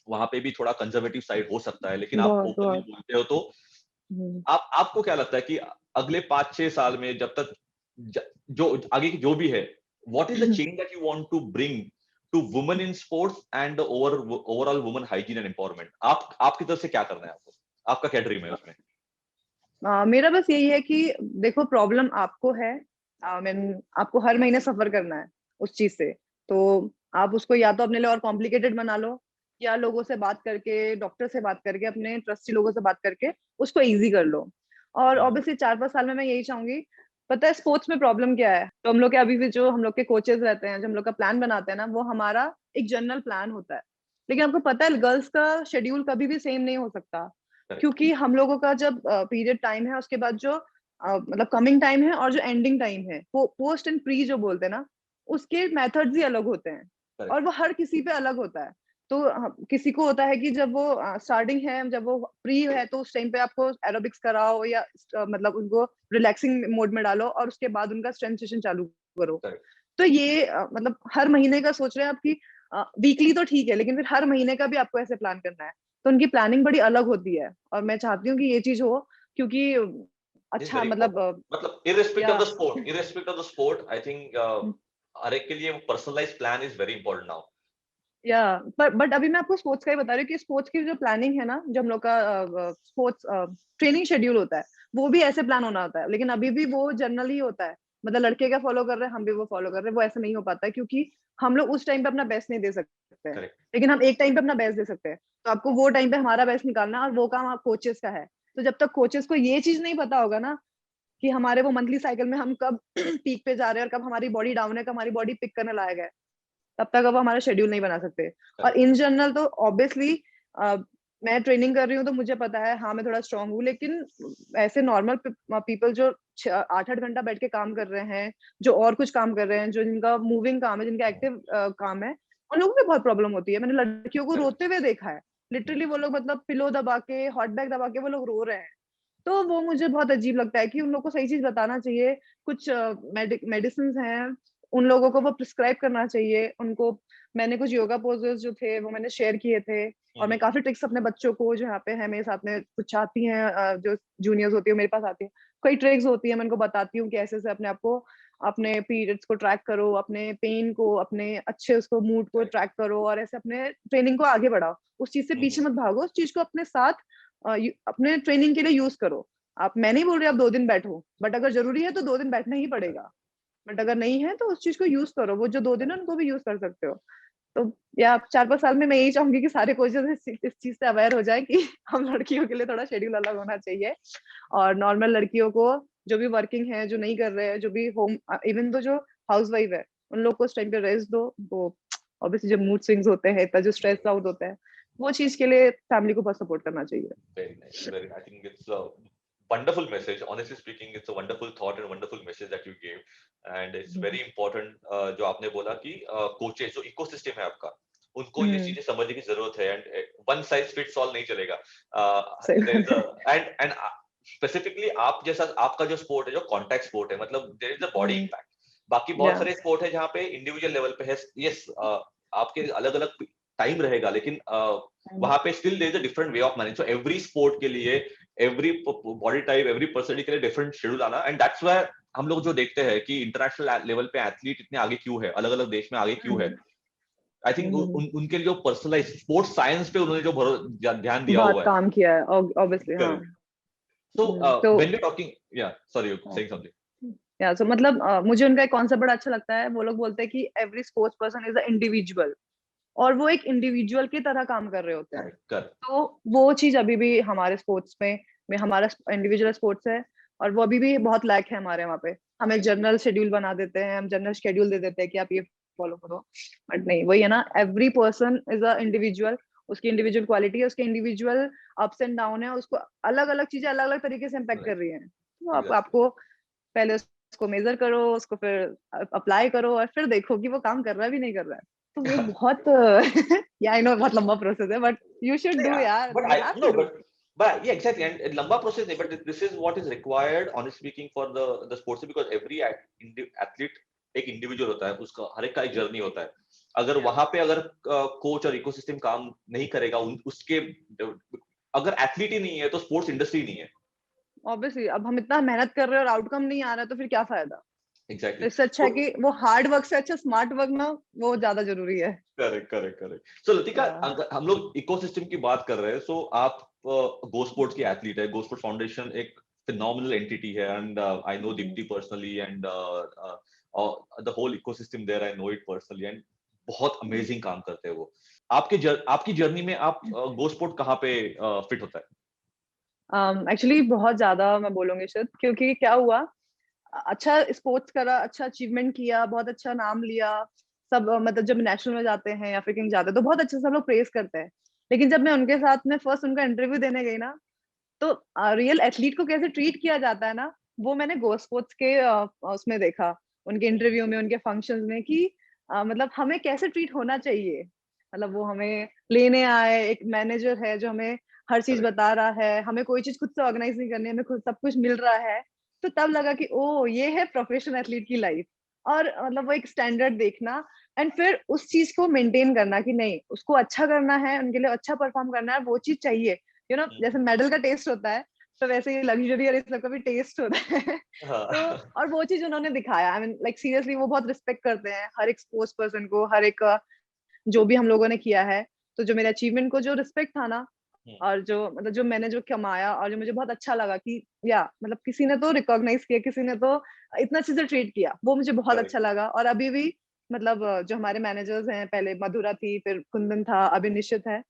Speaker 1: वहां पे भी थोड़ा कंजर्वेटिव साइड हो सकता है, लेकिन आप ओपनली बोलते हो तो आपको क्या लगता है कि अगले 5-6 साल में, जब तक जो आगे की जो भी है, what is the change that you want to bring to women in sports and overall women hygiene and empowerment? आपकी तरफ से क्या करना है आपको? आपका क्या ड्रीम है उसमें?
Speaker 3: मेरा बस यही है कि देखो, प्रॉब्लम आपको है, आपको हर महीने सफर करना है उस चीज से। तो आप उसको या तो अपने लिए और कॉम्प्लिकेटेड बना लो, या लोगों से बात करके, डॉक्टर से बात करके, अपने ट्रस्टी लोगों से बात करके उसको इजी कर लो। और ऑब्वियसली 4-5 साल में मैं यही चाहूंगी। पता है स्पोर्ट्स में प्रॉब्लम क्या है? तो हम लोग के अभी भी जो हम लोग के कोचेस रहते हैं, जो हम लोग का प्लान बनाते हैं ना, वो हमारा एक जनरल प्लान होता है। लेकिन आपको पता है गर्ल्स का शेड्यूल कभी भी सेम नहीं हो सकता, क्योंकि हम लोगों का जब पीरियड टाइम है, उसके बाद जो मतलब कमिंग टाइम है, और जो एंडिंग टाइम है, पोस्ट एंड प्री जो बोलते हैं ना, उसके मेथड्स ही अलग होते हैं, और वो हर किसी पे अलग होता है। तो किसी को होता है कि जब वो स्टार्टिंग है, जब वो प्री है, तो उस टाइम पे आपको एरोबिक्स कराओ, या मतलब उनको रिलैक्सिंग मोड में डालो, और उसके बाद उनका स्ट्रेंथ सेशन चालू करो। तो ये मतलब हर महीने का सोच रहे हैं आपकी, वीकली तो ठीक है, लेकिन फिर हर महीने का भी आपको ऐसे प्लान करना है। तो उनकी प्लानिंग बड़ी अलग होती है, और मैं चाहती हूँ कि ये चीज हो, क्योंकि अच्छा
Speaker 1: मतलब irrespective of the sport, I think हर एक के लिए personalised plan is very important now.
Speaker 3: या बट अभी मैं आपको स्पोर्ट्स का ही बता रही हूँ कि स्पोर्ट्स की जो प्लानिंग है ना, जो हम लोग का स्पोर्ट्स ट्रेनिंग शेड्यूल होता है, वो भी ऐसे प्लान होना होता है। लेकिन अभी भी वो जनरल ही होता है, मतलब लड़के का फॉलो कर रहे हैं, हम भी वो फॉलो कर रहे हैं। वो ऐसे नहीं हो पाता है, क्योंकि हम लोग उस टाइम पे अपना बेस्ट नहीं दे सकते हैं, लेकिन हम एक टाइम पे अपना बेस्ट दे सकते हैं। तो आपको वो टाइम पे हमारा बेस्ट निकालना, और वो काम आप कोचेस का है। तो जब तक कोचेस को ये चीज नहीं पता होगा ना, कि हमारे वो मंथली साइकिल में हम कब पीक पे जा रहे हैं, और कब हमारी बॉडी डाउन है, कब हमारी बॉडी पिक करने लायक है, तब तक अब हमारा शेड्यूल नहीं बना सकते। और इन जनरल तो ऑब्वियसली मैं ट्रेनिंग कर रही हूँ, तो मुझे पता है, हाँ मैं थोड़ा स्ट्रांग हूँ, लेकिन ऐसे नॉर्मल पीपल जो 8-8 घंटा बैठ के काम कर रहे हैं, जो और कुछ काम कर रहे हैं, जो जिनका मूविंग काम है, जिनका एक्टिव काम है, उन लोगों को बहुत प्रॉब्लम होती है। मैंने लड़कियों को रोते हुए देखा है, लिटरली। वो लोग मतलब पिलो दबा के, हॉट बैग दबा के वो लोग रो रहे हैं। तो वो मुझे बहुत अजीब लगता है कि उन लोग को सही चीज बताना चाहिए। कुछ मेडिसिन हैं, उन लोगों को वो प्रिस्क्राइब करना चाहिए उनको। मैंने कुछ योगा पोजेस जो थे वो मैंने शेयर किए थे, और मैं काफी ट्रिक्स अपने बच्चों को, जो यहाँ पे है मेरे साथ में, कुछ आती हैं जो जूनियर्स होती है मेरे पास आती है, कई ट्रिक्स होती है, मैं उनको बताती हूँ कि ऐसे से अपने आप को, अपने पीरियड्स को ट्रैक करो, अपने पेन को, अपने अच्छे उसको मूड को ट्रैक करो, और ऐसे अपने ट्रेनिंग को आगे बढ़ाओ। उस चीज से पीछे मत भागो, उस चीज को अपने साथ अपने ट्रेनिंग के लिए यूज करो। मैं नहीं बोल रही आप 2 दिन बैठो, बट अगर जरूरी है तो 2 दिन बैठना ही पड़ेगा, बट अगर नहीं है तो उस चीज को यूज करो, वो जो 2 दिन है उनको भी यूज कर सकते हो। तो या 4-5 साल में मैं यही चाहूंगी कि सारे कोचेस इस चीज से अवेयर हो जाए कि हम लड़कियों के लिए थोड़ा शेड्यूल अलग होना चाहिए, और नॉर्मल लड़कियों को जो भी वर्किंग है, जो नहीं कर रहे हैं, जो भी होम, इवन तो जो हाउस वाइफ है, उन लोग को उस टाइम पे रेस्ट दो। वो ऑब्वियसली जब मूड स्विंग्स होते हैं, इतना जो स्ट्रेस आउट होता है, वो चीज के लिए फैमिली को बहुत सपोर्ट करना चाहिए।
Speaker 1: Very nice. Very. I think it's a wonderful message. Honestly speaking, it's a wonderful thought and wonderful message that you gave. And it's very important. जो आपने बोला कि कोचेस जो इकोसिस्टम है आपका, उनको ये चीजें समझने की जरूरत है. And one size fits all नहीं चलेगा.
Speaker 3: सही बात है।
Speaker 1: एंड स्पेसिफिकली आप जैसा आपका जो स्पोर्ट है, जो कॉन्टैक्ट स्पोर्ट है, मतलब there is a body impact. बाकी बहुत
Speaker 3: Yeah.
Speaker 1: सारे स्पोर्ट है जहाँ पे इंडिविजुअल लेवल पे है. यस, आपके अलग अलग टाइम रहेगा, लेकिन वहां पे still there is a different way of manage. So every sport के लिए, every body type, every personality के लिए डिफरेंट शेड्यूल आना. एंड दैट्स व्हाई हम लोग जो देखते हैं कि इंटरनेशनल लेवल पे एथलीट इतने आगे क्यों है, अलग अलग देश में आगे क्यों है. आई थिंक उनके लिए जो पर्सनलाइज स्पोर्ट्स साइंस पे उन्होंने जो ध्यान दिया
Speaker 3: बहुत
Speaker 1: हुआ है.
Speaker 3: काम किया है ऑब्वियसली। हाँ,
Speaker 1: सो
Speaker 3: तो
Speaker 1: व्हेन वी टॉकिंग, या सॉरी, यू सेइंग समथिंग.
Speaker 3: या सो मतलब मुझे उनका एक कॉन्सेप्ट बड़ा अच्छा लगता है। वो लोग बोलते हैं कि every sports person is a individual, और वो एक इंडिविजुअल की तरह काम कर रहे होते हैं। तो वो चीज अभी भी हमारे स्पोर्ट्स में हमारा इंडिविजुअल स्पोर्ट्स है, और वो अभी भी बहुत लैक है हमारे वहाँ पे। हम एक जनरल शेड्यूल बना देते हैं, हम जनरल शेड्यूल दे देते हैं कि आप ये फॉलो करो, बट नहीं, वही है ना, every person is a individual. उसकी इंडिविजुअल क्वालिटी है, उसके इंडिविजुअल अप्स एंड डाउन है, उसको अलग अलग चीजें अलग अलग तरीके से इम्पेक्ट कर रही है। तो आपको पहले उसको मेजर करो, उसको फिर अप्लाई करो, और फिर देखो कि वो काम कर रहा है भी नहीं कर रहा है। तो वो बहुत या आई नो बहुत लंबा प्रोसेस है, बट यू शुड डू यार,
Speaker 1: But
Speaker 3: you
Speaker 1: I
Speaker 3: have
Speaker 1: no,
Speaker 3: to do.
Speaker 1: but yeah, exactly. And lamba process नहीं, but this is what is required, honestly speaking, for the sports, because every athlete एक इंडिविजुअल होता है, उसका हर एक का एक जर्नी होता है. अगर वहां पे अगर कोच और इकोसिस्टम काम नहीं करेगा, उसके अगर एथलीट ही नहीं है तो स्पोर्ट्स इंडस्ट्री नहीं है.
Speaker 3: ऑब्वियसली अब हम इतना मेहनत कर रहे हैं और आउटकम नहीं आ रहा है, तो फिर क्या फायदा?
Speaker 1: एग्जैक्टली.
Speaker 3: इससे अच्छा है कि वो हार्ड वर्क से अच्छा स्मार्ट वर्क ना, वो ज्यादा जरूरी है।
Speaker 1: Correct correct correct. So Latika, हम लोग इकोसिस्टम की बात कर रहे हैं. सो आप गो स्पोर्ट्स की एथलीट है. गो स्पोर्ट्स फाउंडेशन एक phenomenal entity है, and I know Dipti personally, and the whole ecosystem there, I know it personally, and बहुत अमेजिंग काम करते हैं वो. आपकी जर्नी में आप गो स्पोर्ट कहाँ पे फिट होता है?
Speaker 3: एक्चुअली बहुत ज्यादा मैं बोलूंगी शायद, क्योंकि क्या हुआ, अच्छा स्पोर्ट्स करा, अच्छा अचीवमेंट किया, बहुत अच्छा नाम लिया सब, मतलब जब नेशनल में जाते हैं या फिर किंग जाते हैं तो बहुत अच्छे सब लोग प्रेज करते हैं। लेकिन जब मैं उनके साथ में फर्स्ट उनका इंटरव्यू देने गई ना, तो रियल एथलीट को कैसे ट्रीट किया जाता है ना, वो मैंने गो स्पोर्ट्स के उसमें देखा, उनके इंटरव्यू में, उनके फंक्शंस में, कि मतलब हमें कैसे ट्रीट होना चाहिए। मतलब वो हमें लेने आए, एक मैनेजर है जो हमें हर चीज बता रहा है, हमें कोई चीज खुद से ऑर्गेनाइज नहीं करनी है, हमें खुद सब कुछ मिल रहा है। तो तब लगा कि ओ, ये है प्रोफेशनल एथलीट की लाइफ। और मतलब वो एक स्टैंडर्ड देखना, एंड फिर उस चीज को मेंटेन करना कि नहीं, उसको अच्छा करना है, उनके लिए अच्छा परफॉर्म करना है, वो चीज चाहिए। यू नो, जैसे मेडल का टेस्ट होता है, तो वैसे ही लग्जरी और इस सब का भी टेस्ट होता है। तो और वो चीज उन्होंने दिखाया, आई मीन लाइक सीरियसली वो बहुत रिस्पेक्ट करते हैं हर एक स्पोर्ट्स पर्सन को, हर एक जो भी हम लोगों ने किया है। तो जो मेरे अचीवमेंट को जो रिस्पेक्ट था ना, और जो मतलब जो मैंने जो कमाया, और जो मुझे बहुत अच्छा लगा कि या मतलब किसी ने तो रिकॉग्नाइज किया, किसी ने तो इतना अच्छे से ट्रीट किया, वो मुझे बहुत अच्छा लगा। और अभी भी मतलब जो हमारे मैनेजर्स हैं, पहले मधुरा थी, फिर कुंदन था, अभी निश्चित है।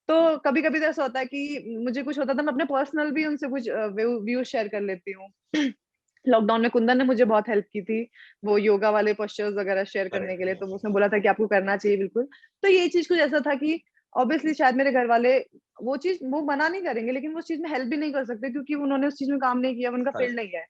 Speaker 3: तो कभी कभी तो ऐसा होता है कि मुझे कुछ होता था, मैं अपने पर्सनल भी उनसे कुछ व्यूज शेयर कर लेती हूँ। लॉकडाउन में कुंदन ने मुझे बहुत हेल्प की थी, वो योगा वाले पोस्चर्स वगैरह शेयर करने के लिए। तो उसने बोला था कि आपको करना चाहिए बिल्कुल। तो ये चीज कुछ ऐसा था कि ऑब्वियसली शायद मेरे घर वाले वो चीज वो मना नहीं करेंगे, लेकिन वो चीज में हेल्प भी नहीं कर सकते, क्योंकि उन्होंने उस चीज में काम नहीं किया, उनका फील्ड नहीं है।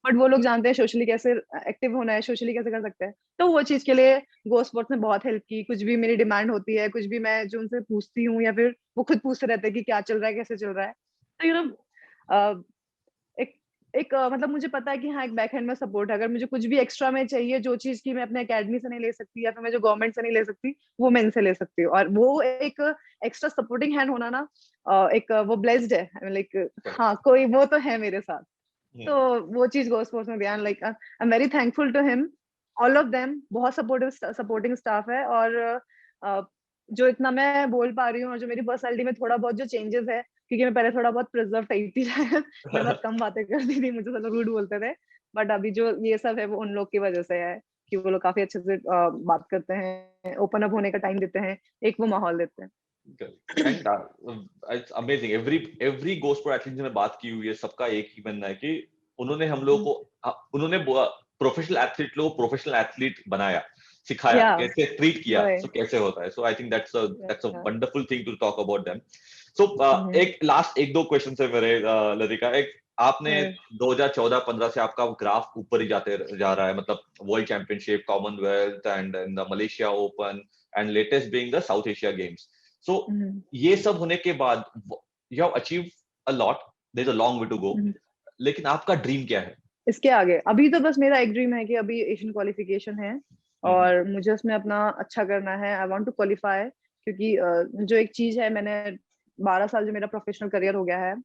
Speaker 3: बट वो लोग जानते हैं सोशली कैसे एक्टिव होना है, सोशली कैसे कर सकते हैं। तो वो चीज के लिए गो स्पोर्ट्स ने बहुत हेल्प की। कुछ भी मेरी डिमांड होती है, कुछ भी मैं जो उनसे पूछती हूँ, या फिर वो खुद पूछते रहते हैं कि क्या चल रहा है, कैसे चल रहा है। तो यू नो, एक मतलब मुझे पता है कि हाँ, एक बैकहैंड में सपोर्ट है। अगर मुझे कुछ भी एक्स्ट्रा में चाहिए, जो चीज की मैं अपने एकेडमी से नहीं ले सकती, या फिर मैं जो गवर्नमेंट से नहीं ले सकती, वो मैं इनसे ले सकती हूँ। और वो एक एक्स्ट्रा सपोर्टिंग हैंड होना ना, एक वो ब्लेस्ड है, लाइक हाँ, कोई वो तो है मेरे साथ। तो वो चीज गो स्पोर्ट्स में ध्यान, like I am very thankful to him, all of them. बहुत सपोर्टिंग स्टाफ है। और जो इतना मैं बोल पा रही हूँ, और जो मेरी पर्सनैलिटी में थोड़ा बहुत जो चेंजेस है, क्योंकि मैं पहले थोड़ा बहुत प्रिजर्व टाइप थी शायद, मैं बहुत कम बातें करती थी, मुझे सब लोग रूड बोलते थे। बट अभी जो ये सब है वो उन लोग की वजह से है कि वो लोग काफी अच्छे से बात करते हैं, ओपन अप होने का टाइम देते हैं, एक वो माहौल देते हैं।
Speaker 1: And it's amazing, every GoSports athlete से मैं बात की हुई है, सबका एक ही मानना है कि उन्होंने हम लोगों को, उन्होंने प्रोफेशनल एथलीट लोग प्रोफेशनल एथलीट बनाया, सिखाया
Speaker 3: या
Speaker 1: कैसे ट्रीट किया,
Speaker 3: वही
Speaker 1: सो कैसे होता है। सो I think that's a
Speaker 3: ya
Speaker 1: wonderful thing to talk about them. So एक लास्ट एक दो क्वेश्चन है मेरे, लतिका। एक, आपने 2014-15 से आपका ग्राफ ऊपर ही जा रहा है, मतलब world championship, Commonwealth and the Malaysia Open and latest being the South Asia Games. So ये सब होने के बाद you have achieve a lot, there is a long way to go, लेकिन आपका ड्रीम क्या है?
Speaker 3: इसके आगे अभी तो बस मेरा एक ड्रीम है कि अभी एशियन क्वालिफिकेशन है और मुझे उसमें अपना अच्छा करना है। आई वांट टू क्वालिफाई, क्योंकि जो एक चीज है, मैंने 12 साल जो मेरा प्रोफेशनल करियर हो गया है,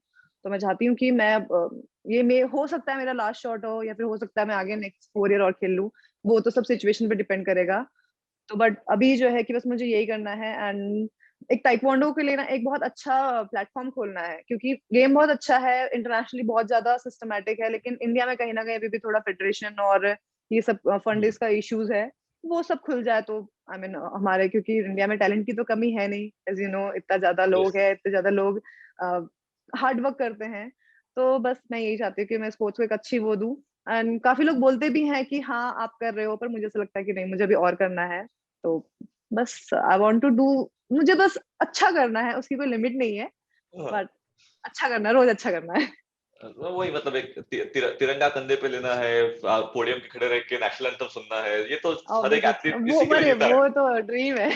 Speaker 3: तो मैं चाहती हूँ कि मैं हो सकता है मेरा लास्ट शॉट हो, या फिर हो सकता है मैं आगे नेक्स्ट 4 ईयर और खेल लूँ, वो तो सब सिचुएशन पे डिपेंड करेगा। तो बट अभी जो है कि बस मुझे यही करना है। एंड एक ताइक्वांडो के लिए ना एक बहुत अच्छा प्लेटफॉर्म खोलना है, क्योंकि गेम बहुत अच्छा है, इंटरनेशनली बहुत ज्यादा सिस्टमैटिक है, लेकिन इंडिया में कहीं ना कहीं अभी भी थोड़ा फेडरेशन और ये सब फंडिंग का इश्यूज है। वो सब खुल जाए तो आई मीन हमारे, क्योंकि इंडिया में टैलेंट की तो कमी है नहीं, एज यू नो, इतना ज्यादा लोग है, इतने ज्यादा लोग हार्ड वर्क करते हैं। तो बस मैं यही चाहती हूँ कि मैं स्पोर्ट्स को एक अच्छी वो दूं। एंड काफी लोग बोलते भी हैं कि हाँ आप कर रहे हो, पर मुझे ऐसा लगता है कि नहीं, मुझे भी और करना है। तो बस आई वांट टू डू, मुझे बस अच्छा करना है, उसकी कोई लिमिट नहीं है, बट अच्छा करना है, रोज अच्छा करना है।
Speaker 1: वही, मतलब एक तिरंगा कंधे पे लेना है, पोडियम पे खड़े रह के नेशनल एंथम सुनना है, ये तो हर एक
Speaker 3: ऑब्वियसली
Speaker 1: एथलीट
Speaker 3: वो
Speaker 1: इसी के लिए
Speaker 3: बड़े
Speaker 1: जीता है।
Speaker 3: वो तो ड्रीम है।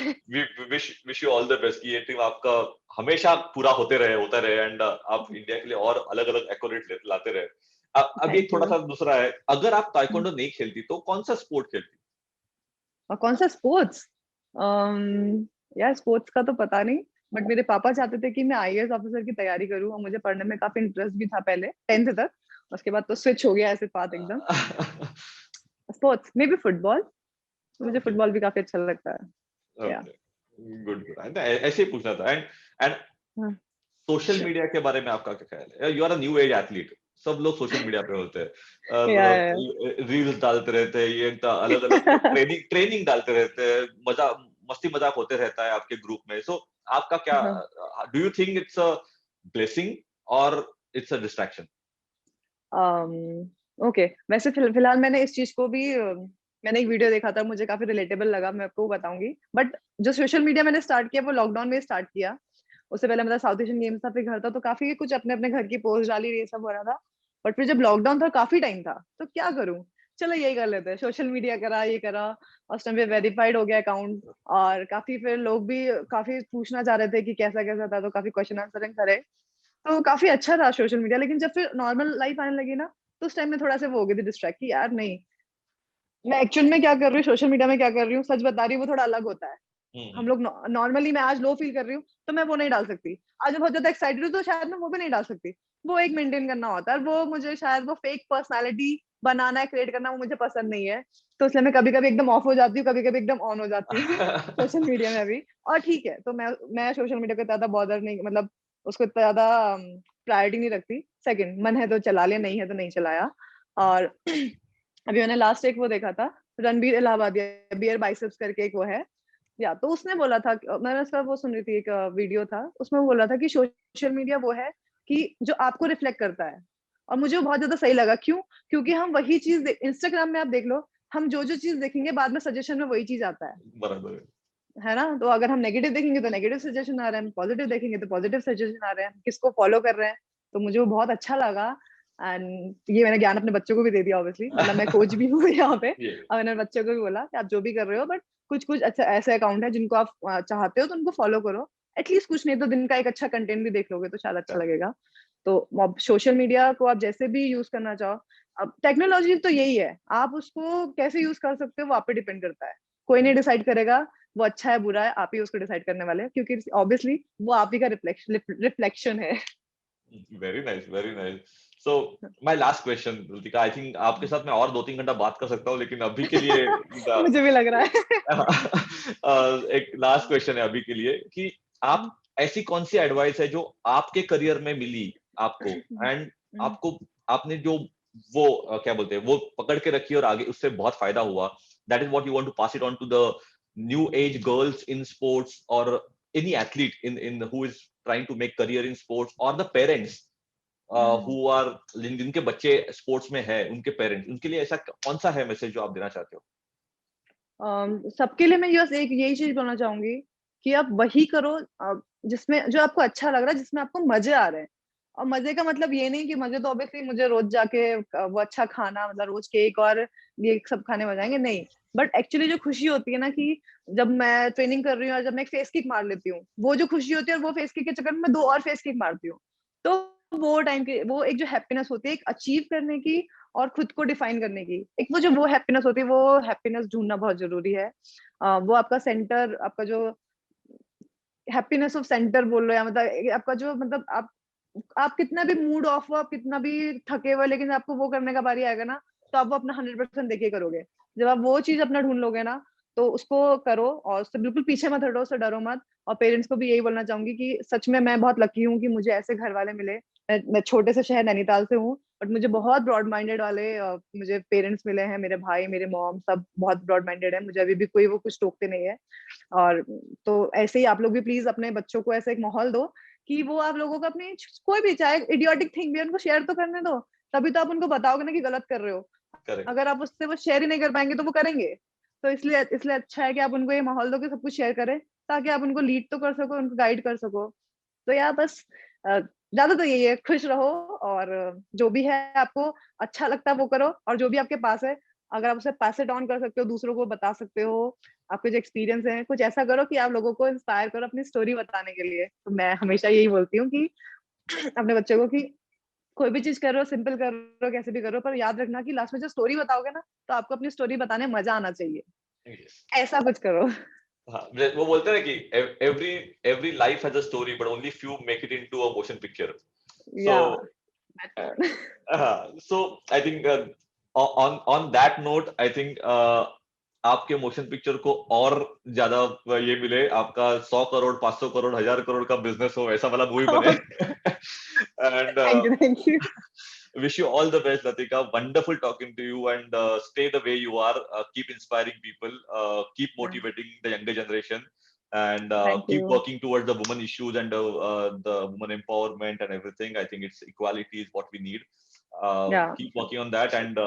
Speaker 1: Wish you all the best कि ये ड्रीम आपका हमेशा पूरा होता रहे एंड आप इंडिया के लिए और अलग अलग एक्कोलेट लाते रहे। अभी एक
Speaker 3: थैंक
Speaker 1: थोड़ा
Speaker 3: यू।
Speaker 1: सा दूसरा है, अगर आप ताइक्वांडो नहीं खेलती तो कौन सा स्पोर्ट खेलती?
Speaker 3: और कौन सा स्पोर्ट्स? यार स्पोर्ट्स का तो पता नहीं, बट मेरे पापा चाहते थे कि मैं आईएएस ऑफिसर की तैयारी करूं, और मुझे पढ़ने में काफी इंटरेस्ट भी था पहले 10th तक। उसके बाद तो स्विच हो गया ऐसे पाथ एकदम। स्पोर्ट्स मे बी फुटबॉल, मुझे
Speaker 1: ओके,
Speaker 3: फुटबॉल भी काफी अच्छा लगता है या।
Speaker 1: Okay, good good. ऐसे ही पूछना था। एंड सोशल मीडिया के बारे में आपका क्या ख्याल है? You are a new age athlete, सब लोग सोशल मीडिया पे होते
Speaker 3: या
Speaker 1: हैं, रील्स डालते रहते हैं, ये अलग अलग ट्रेनिंग डालते रहते हैं, मस्ती मजाक होते रहता है आपके ग्रुप में। सो आपका क्या, do you think it's a blessing और इट्स अ डिस्ट्रैक्शन?
Speaker 3: ओके, वैसे फिलहाल मैंने इस चीज को भी मैंने एक वीडियो देखा था, मुझे काफी रिलेटेबल लगा, मैं आपको बताऊंगी। बट जो सोशल मीडिया मैंने स्टार्ट किया वो लॉकडाउन में स्टार्ट किया। उससे पहले मतलब साउथ एशियन गेम्स था, फिर घर था, तो काफी कुछ अपने अपने घर की पोस्ट डाली, ये सब हो रहा था। बट फिर जब लॉकडाउन था, काफी टाइम था, तो क्या करूं, चलो यही कर लेते हैं, सोशल मीडिया करा, ये करा। उस टाइम पे वेरीफाइड हो गया अकाउंट, और काफी फिर लोग भी काफी पूछना चाह रहे थे कि कैसा कैसा था, तो काफी क्वेश्चन आंसरिंग करे, तो काफी अच्छा था सोशल मीडिया। लेकिन जब फिर नॉर्मल लाइफ आने लगी ना, तो उस टाइम में थोड़ा सा वो हो गई थी डिस्ट्रैक्ट, कि यार नहीं, मैं एक्चुअल में क्या कर रही हूँ, सोशल मीडिया में क्या कर रही हूँ, सच बता रही हूँ, वो थोड़ा अलग होता है। हम लोग नॉर्मली, मैं आज लो फील कर रही हूँ तो मैं वो नहीं डाल सकती, आज मैं बहुत ज्यादा एक्साइटेड हूँ तो शायद मैं वो भी नहीं डाल सकती। वो एक मेंटेन करना होता है, वो मुझे शायद वो फेक पर्सनालिटी बनाना है, क्रिएट करना, वो मुझे पसंद नहीं है। तो इसलिए मैं कभी कभी एकदम ऑफ हो जाती हूँ, कभी कभी एकदम ऑन हो जाती हूँ सोशल मीडिया में भी। और ठीक है, तो मैं सोशल मीडिया को ज्यादा बॉदर नहीं, मतलब उसको इतना ज्यादा प्रायोरिटी नहीं रखती। सेकंड, मन है तो चला लिया, नहीं है तो नहीं चलाया। और अभी मैंने लास्ट एक वो देखा था, रणबीर इलाहाबादिया, बियर बाइसेप्स करके एक वो है, या तो उसने बोला था, मैंने उसका वो सुन रही थी, एक वीडियो था, उसमें वो बोला था कि सोशल मीडिया वो है कि जो आपको रिफ्लेक्ट करता है। और मुझे वो बहुत ज्यादा सही लगा, क्यों? क्योंकि हम वही चीज इंस्टाग्राम में आप देख लो, हम जो जो चीज देखेंगे बाद में सजेशन में वही चीज आता
Speaker 1: बराबर है।
Speaker 3: है ना? तो अगर हम नेगेटिव देखेंगे तो नेगेटिव सजेशन आ रहे हैं, पॉजिटिव देखेंगे तो पॉजिटिव सजेशन आ रहे हैं, किसको फॉलो कर रहे हैं। तो मुझे वो बहुत अच्छा लगा। एंड ये मैंने ज्ञान अपने बच्चों को भी दे दिया ऑब्वियसली, मतलब मैं कोच भी हूँ यहाँ पे,
Speaker 1: ये
Speaker 3: और मैंने बच्चों को भी बोला कि आप जो भी कर रहे हो, बट कुछ कुछ अच्छा ऐसे अकाउंट है जिनको आप चाहते हो तो उनको फॉलो करो, एटलीस्ट कुछ नहीं तो दिन का एक अच्छा कंटेंट भी देख लोगे तो शायद अच्छा लगेगा। तो सोशल मीडिया को आप जैसे भी यूज करना चाहो, अब टेक्नोलॉजी तो यही है, आप उसको कैसे यूज कर सकते हो वो आप पे डिपेंड करता है। कोई नहीं डिसाइड करेगा वो अच्छा है बुरा है, आप ही उसको डिसाइड करने वाले हैं, क्योंकि ऑब्वियसली वो आप ही का रिफ्लेक्शन है।
Speaker 1: Very nice, very nice. So my last question Ritika, I think आपके साथ मैं और 2-3 घंटा बात कर सकता हूँ, लेकिन अभी के लिए
Speaker 3: मुझे भी लग रहा है।
Speaker 1: एक लास्ट क्वेश्चन है अभी के लिए कि आप ऐसी कौन सी एडवाइस है जो आपके करियर में मिली आपको, एंड आपको आपने जो वो क्या बोलते हैं वो पकड़ के रखी और आगे उससे बहुत फायदा हुआ, that is what you want to pass it on to the new age girls in sports और any athlete in who is trying to make career in sports, और द पेरेंट्स हु आर जिनके बच्चे स्पोर्ट्स में है, उनके पेरेंट्स, उनके लिए ऐसा कौन सा है मैसेज जो आप देना चाहते हो?
Speaker 3: सबके लिए मैं बस एक यही चीज बोलना चाहूंगी कि आप वही करो जिसमें जो आपको अच्छा लग रहा है, जिसमें आपको मजे आ रहे हैं। और मजे का मतलब ये नहीं कि मजे तो ऑब्वियसली मुझे रोज जाके वो अच्छा खाना, मतलब रोज केक और ये सब खाने मजा आएंगे, नहीं। बट एक्चुअली जो खुशी होती है ना, कि जब मैं ट्रेनिंग कर रही हूँ और जब मैं एक फेस किक मार लेती हूँ, वो जो खुशी होती है, और वो फेस किक के चक्कर में मैं 2 और फेस किक मारती हूँ, तो वो टाइम की वो एक जो हैप्पीनेस होती है एक अचीव करने की और खुद को डिफाइन करने की, एक वो हैप्पीनेस होती है, वो हैप्पीनेस ढूंढना बहुत जरूरी है। वो आपका सेंटर, आपका जो हैप्पीनेस ऑफ सेंटर बोल लो, या मतलब आपका जो मतलब आप कितना भी मूड ऑफ हो, आप कितना भी थके हुए, लेकिन आपको वो करने का बारी आएगा ना, तो आप वो अपना 100% देके करोगे। जब आप वो चीज अपना ढूंढ लोगे ना, तो उसको करो और उससे बिल्कुल पीछे मत हटो, उससे डरो मत। और पेरेंट्स को भी यही बोलना चाहूंगी कि सच में मैं बहुत लकी हूँ कि मुझे ऐसे घर वाले मिले। मैं छोटे से शहर नैनीताल से हूँ, बट मुझे बहुत ब्रॉड माइंडेड वाले मुझे पेरेंट्स मिले हैं। मेरे भाई, मेरे मॉम, सब बहुत ब्रॉड माइंडेड है, मुझे अभी भी कोई वो कुछ टोकते नहीं है। और तो ऐसे ही आप लोग भी प्लीज अपने बच्चों को ऐसे एक माहौल दो कि वो आप लोगों को अपनी कोई भी चाहे इडियोटिक थिंग भी उनको शेयर तो करने दो, तभी तो आप उनको बताओगे ना कि गलत कर रहे हो।
Speaker 1: करेक्ट।
Speaker 3: अगर आप उससे वो शेयर ही नहीं कर पाएंगे तो वो करेंगे। तो इसलिए अच्छा है कि आप उनको ये माहौल दो कि सब कुछ शेयर करें, ताकि आप उनको लीड तो कर सको, उनको गाइड कर सको। तो यार बस ज्यादा तो यही है, खुश रहो और जो भी है आपको अच्छा लगता है वो करो, और जो भी आपके पास है अगर आप उसे पास इट ऑन कर सकते हो, दूसरों को बता सकते हो, आपके जो एक्सपीरियंस है कुछ ऐसा करो कि आप लोगों को इंस्पायर करो अपनी स्टोरी बताने के लिए। तो मैं हमेशा यही बोलती हूँ कि अपने बच्चों को कि कोई भी चीज करो, सिंपल करो, कैसे भी करो, पर याद रखना कि लास्ट में जो स्टोरी बताओगे ना, तो आपको अपनी स्टोरी बताने में मजा आना चाहिए।
Speaker 1: Yes.
Speaker 3: ऐसा कुछ करो।
Speaker 1: हाँ, वो बोलते हैं कि every every life has a story but only few make it into a motion picture. So
Speaker 3: ya
Speaker 1: so I think on that note, I think आपके मोशन पिक्चर को और ज्यादा ये मिले, आपका 100 करोड़ 500 करोड़ 1000 करोड़ का बिजनेस हो, ऐसा वाला मूवी बने। And
Speaker 3: thank you.
Speaker 1: wish you all the best, Latika. Wonderful talking to you, and stay the way you are. Keep inspiring people, keep motivating the younger generation, and
Speaker 3: thank
Speaker 1: keep
Speaker 3: you.
Speaker 1: working towards the women issues and the women empowerment and everything. I think it's equality is what we need.
Speaker 3: या
Speaker 1: Keep working on that, and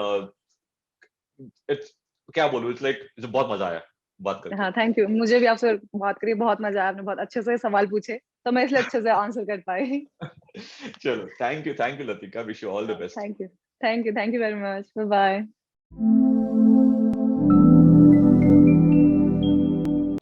Speaker 1: it's क्या बोलूं, it's like it's बहुत मजा आया बात करके।
Speaker 3: हाँ थैंक यू, मुझे भी आपसे बात करिए बहुत मजा आया, आपने बहुत अच्छे से सवाल पूछे, तो मैं इसलिए अच्छे से आंसर कर पाई।
Speaker 1: चलो, thank you Latika. Wish you all the best.
Speaker 3: Thank you, thank you very much, bye bye.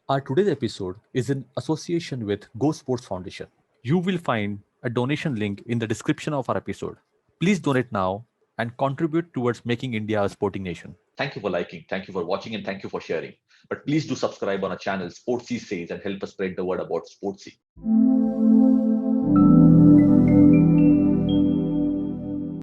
Speaker 2: Our today's episode is in association with Go Sports Foundation. You will find a donation link in the description of our episode. Please donate now and contribute towards making India a sporting nation.
Speaker 1: Thank you for liking, thank you for watching, and thank you for sharing. But please do subscribe on our channel, Sportsy Says, and help us spread the word about Sportsy.